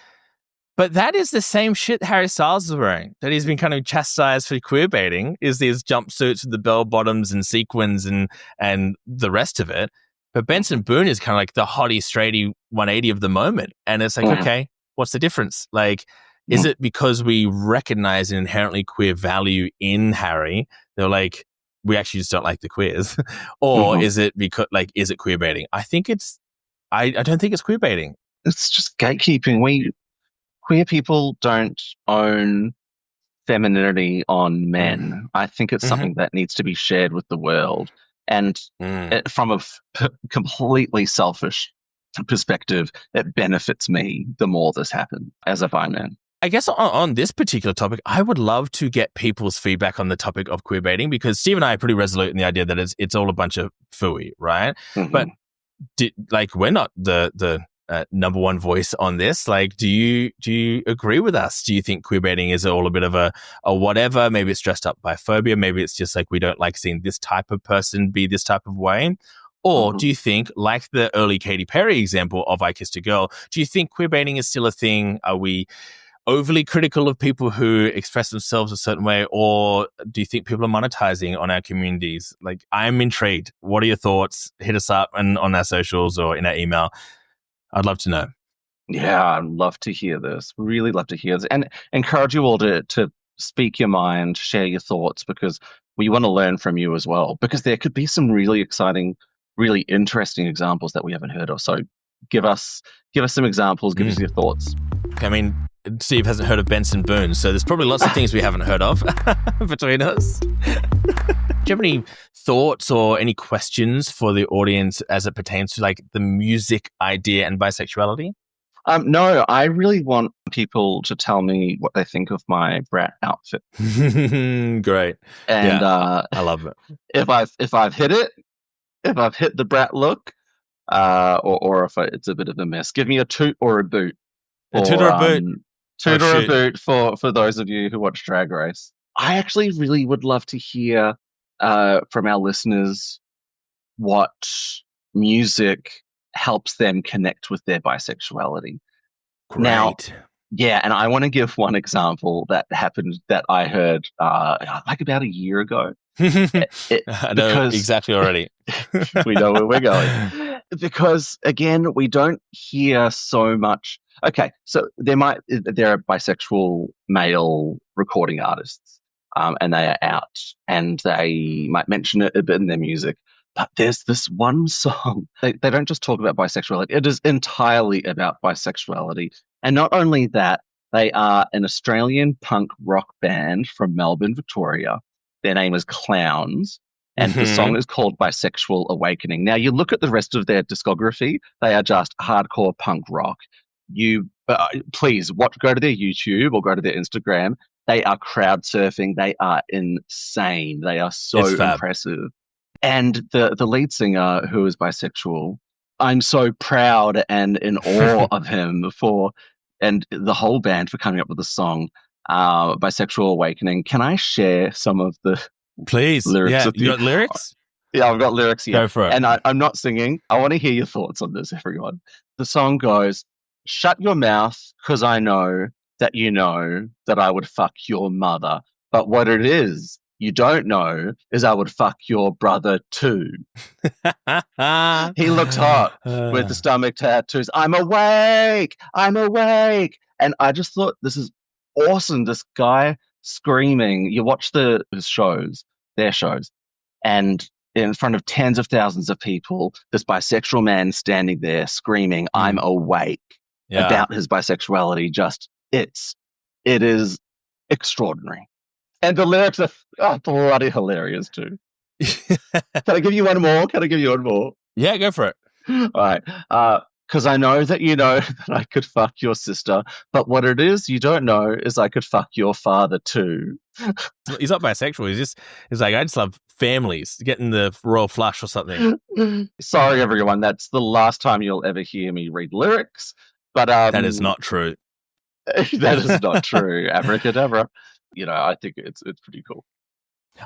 But that is the same shit Harry Styles is wearing, that he's been kind of chastised for queerbaiting, is these jumpsuits with the bell bottoms and sequins and the rest of it. But Benson Boone is kind of like the hottie, straighty 180 of the moment. And it's like, okay, what's the difference? Like, is it because we recognize an inherently queer value in Harry? They're like, we actually just don't like the queers, or is it because is it queerbaiting? I think I don't think it's queerbaiting. It's just gatekeeping. Queer people don't own femininity on men. I think it's something that needs to be shared with the world. And from a completely selfish perspective, it benefits me the more this happens as a bi man. I guess on this particular topic, I would love to get people's feedback on the topic of queerbaiting, because Steve and I are pretty resolute in the idea that it's all a bunch of phooey, right? But we're not the number one voice on this. Like, do you agree with us? Do you think queerbaiting is all a bit of a whatever? Maybe it's dressed up biphobia. Maybe it's just like we don't like seeing this type of person be this type of way. Or do you think, like the early Katy Perry example of I Kissed a Girl, do you think queerbaiting is still a thing? Are we overly critical of people who express themselves a certain way, or do you think people are monetizing on our communities? Like, I'm intrigued. What are your thoughts? Hit us up and on our socials or in our email. I'd love to know. Yeah, I'd love to hear this. Really love to hear this, and encourage you all to speak your mind, share your thoughts, because we want to learn from you as well. Because there could be some really exciting, really interesting examples that we haven't heard of. So give us some examples. Give us your thoughts. I mean, Steve hasn't heard of Benson Boone, so there's probably lots of things we haven't heard of between us. Do you have any thoughts or any questions for the audience as it pertains to like the music idea and bisexuality? No, I really want people to tell me what they think of my brat outfit. Great. And I love it. If I've hit it, if I've hit the brat look, or if it's a bit of a mess, give me a toot or a boot. A toot or a boot. Toot or a boot for those of you who watch Drag Race. I actually really would love to hear from our listeners what music helps them connect with their bisexuality. Great. Now, yeah, and I want to give one example that happened that I heard like about a year ago. I know exactly already. We know where we're going. Because, again, we don't hear so much. Okay, so there are bisexual male recording artists, and they are out, and they might mention it a bit in their music. But there's this one song. They don't just talk about bisexuality. It is entirely about bisexuality. And not only that, they are an Australian punk rock band from Melbourne, Victoria. Their name is Clowns. And the song is called Bisexual Awakening. Now, you look at the rest of their discography, they are just hardcore punk rock. Please go to their YouTube or go to their Instagram. They are crowd surfing. They are insane. They are so impressive. And the lead singer, who is bisexual, I'm so proud and in awe of him and the whole band for coming up with the song, Bisexual Awakening. Can I share some of the lyrics with you? You got lyrics? Yeah, I've got lyrics here. Go for it. And I'm not singing. I want to hear your thoughts on this, everyone. The song goes, "Shut your mouth, 'cause I know that you know that I would fuck your mother. But what it is you don't know is I would fuck your brother too." He looks hot with the stomach tattoos. I'm awake. And I just thought, this is awesome. This guy screaming. You watch their shows, and in front of tens of thousands of people, this bisexual man standing there screaming, "I'm awake," about his bisexuality. It is extraordinary. And the lyrics are bloody hilarious too. Can I give you one more? Yeah, go for it. All right. "'Cause I know that you know that I could fuck your sister, but what it is you don't know is I could fuck your father too." He's not bisexual. He's like, I just love families, getting the royal flush or something. Sorry, everyone. That's the last time you'll ever hear me read lyrics. But that is not true. That is not true. Abracadabra. I think it's pretty cool.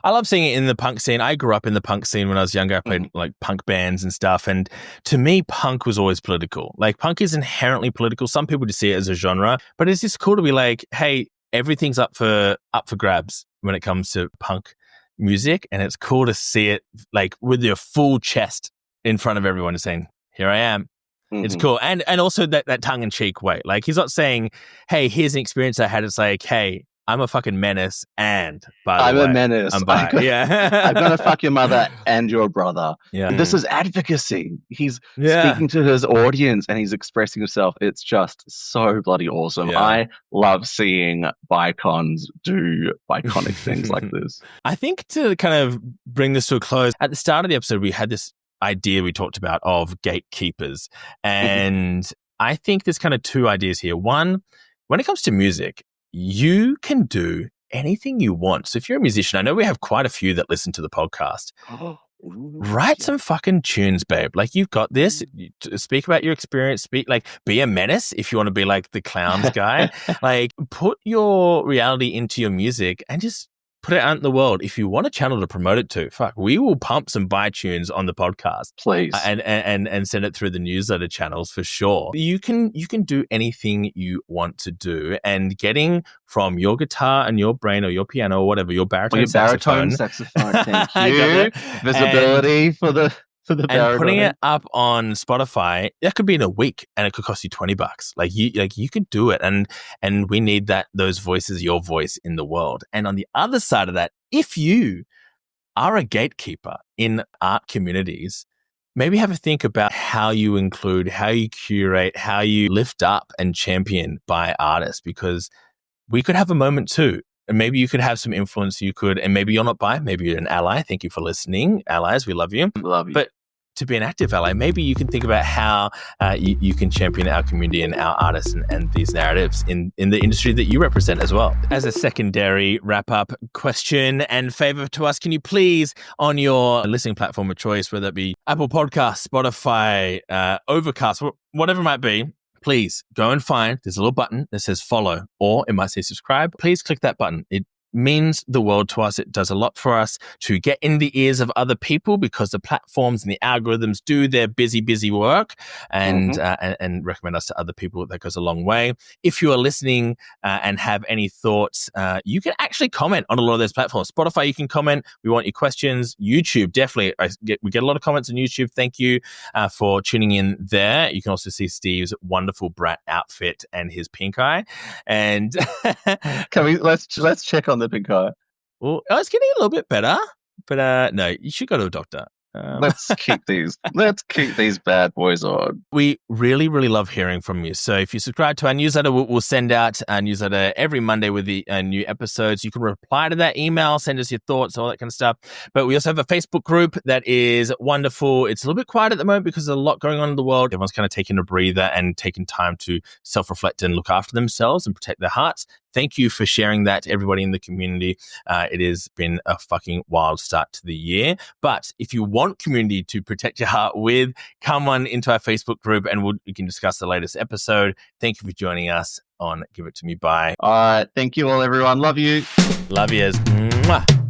I love seeing it in the punk scene. I grew up in the punk scene when I was younger. I played like punk bands and stuff. And to me, punk was always political. Like, punk is inherently political. Some people just see it as a genre, but it's just cool to be like, hey, everything's up for grabs when it comes to punk music. And it's cool to see it like with your full chest in front of everyone and saying, here I am. It's cool. And also that tongue-in-cheek way. Like, he's not saying, hey, here's an experience I had. It's like, hey, I'm a fucking menace, and by the way, I'm a menace. I'm bi. I'm gonna fuck your mother and your brother. Yeah. This is advocacy. He's speaking to his audience and he's expressing himself. It's just so bloody awesome. Yeah. I love seeing bicons do iconic things like this. I think to kind of bring this to a close, at the start of the episode, we had this idea we talked about of gatekeepers. And I think there's kind of two ideas here. One, when it comes to music, you can do anything you want. So if you're a musician, I know we have quite a few that listen to the podcast. Write some fucking tunes, babe. Like, you've got this. Speak about your experience. Be a menace if you want to be like the Clowns guy. Like, put your reality into your music and just put it out in the world. If you want a channel to promote it to, we will pump some buy tunes on the podcast, please, and send it through the newsletter channels for sure. You can do anything you want to do, and getting from your guitar and your brain or your piano or whatever, your baritone saxophone. Thank you. Visibility for the baritone. And putting it up on Spotify, that could be in a week, and it could cost you $20. You could do it, and we need those voices, your voice in the world. And on the other side of that, if you are a gatekeeper in art communities, maybe have a think about how you include, how you curate, how you lift up and champion bi artists, because we could have a moment too. And maybe you could have some influence. And maybe you're not bi, maybe you're an ally. Thank you for listening. Allies, we love you. Love you. But to be an active ally, maybe you can think about how you can champion our community and our artists and these narratives in the industry that you represent as well. As a secondary wrap-up question and favor to us, can you please, on your listening platform of choice, whether it be Apple Podcasts, Spotify, Overcast, whatever it might be, please go and find, there's a little button that says follow, or it might say subscribe. Please click that button. It means the world to us. It does a lot for us to get in the ears of other people because the platforms and the algorithms do their busy work and recommend us to other people. That goes a long way. If you are listening and have any thoughts, you can actually comment on a lot of those platforms. Spotify, you can comment. We want your questions. YouTube, definitely. We get a lot of comments on YouTube. Thank you for tuning in there. You can also see Steve's wonderful brat outfit and his pink eye. And let's check on the pink eye. Well, it's getting a little bit better, but no, you should go to a doctor. Let's keep these bad boys on. We really, really love hearing from you. So if you subscribe to our newsletter, we'll send out a newsletter every Monday with the new episodes. You can reply to that email, send us your thoughts, all that kind of stuff. But we also have a Facebook group that is wonderful. It's a little bit quiet at the moment because there's a lot going on in the world. Everyone's kind of taking a breather and taking time to self-reflect and look after themselves and protect their hearts. Thank you for sharing that to everybody in the community. It has been a fucking wild start to the year. But if you want community to protect your heart with, come on into our Facebook group and we can discuss the latest episode. Thank you for joining us on Give It To Me. Bye. All right. Thank you all, everyone. Love you. Love yous. Mwah.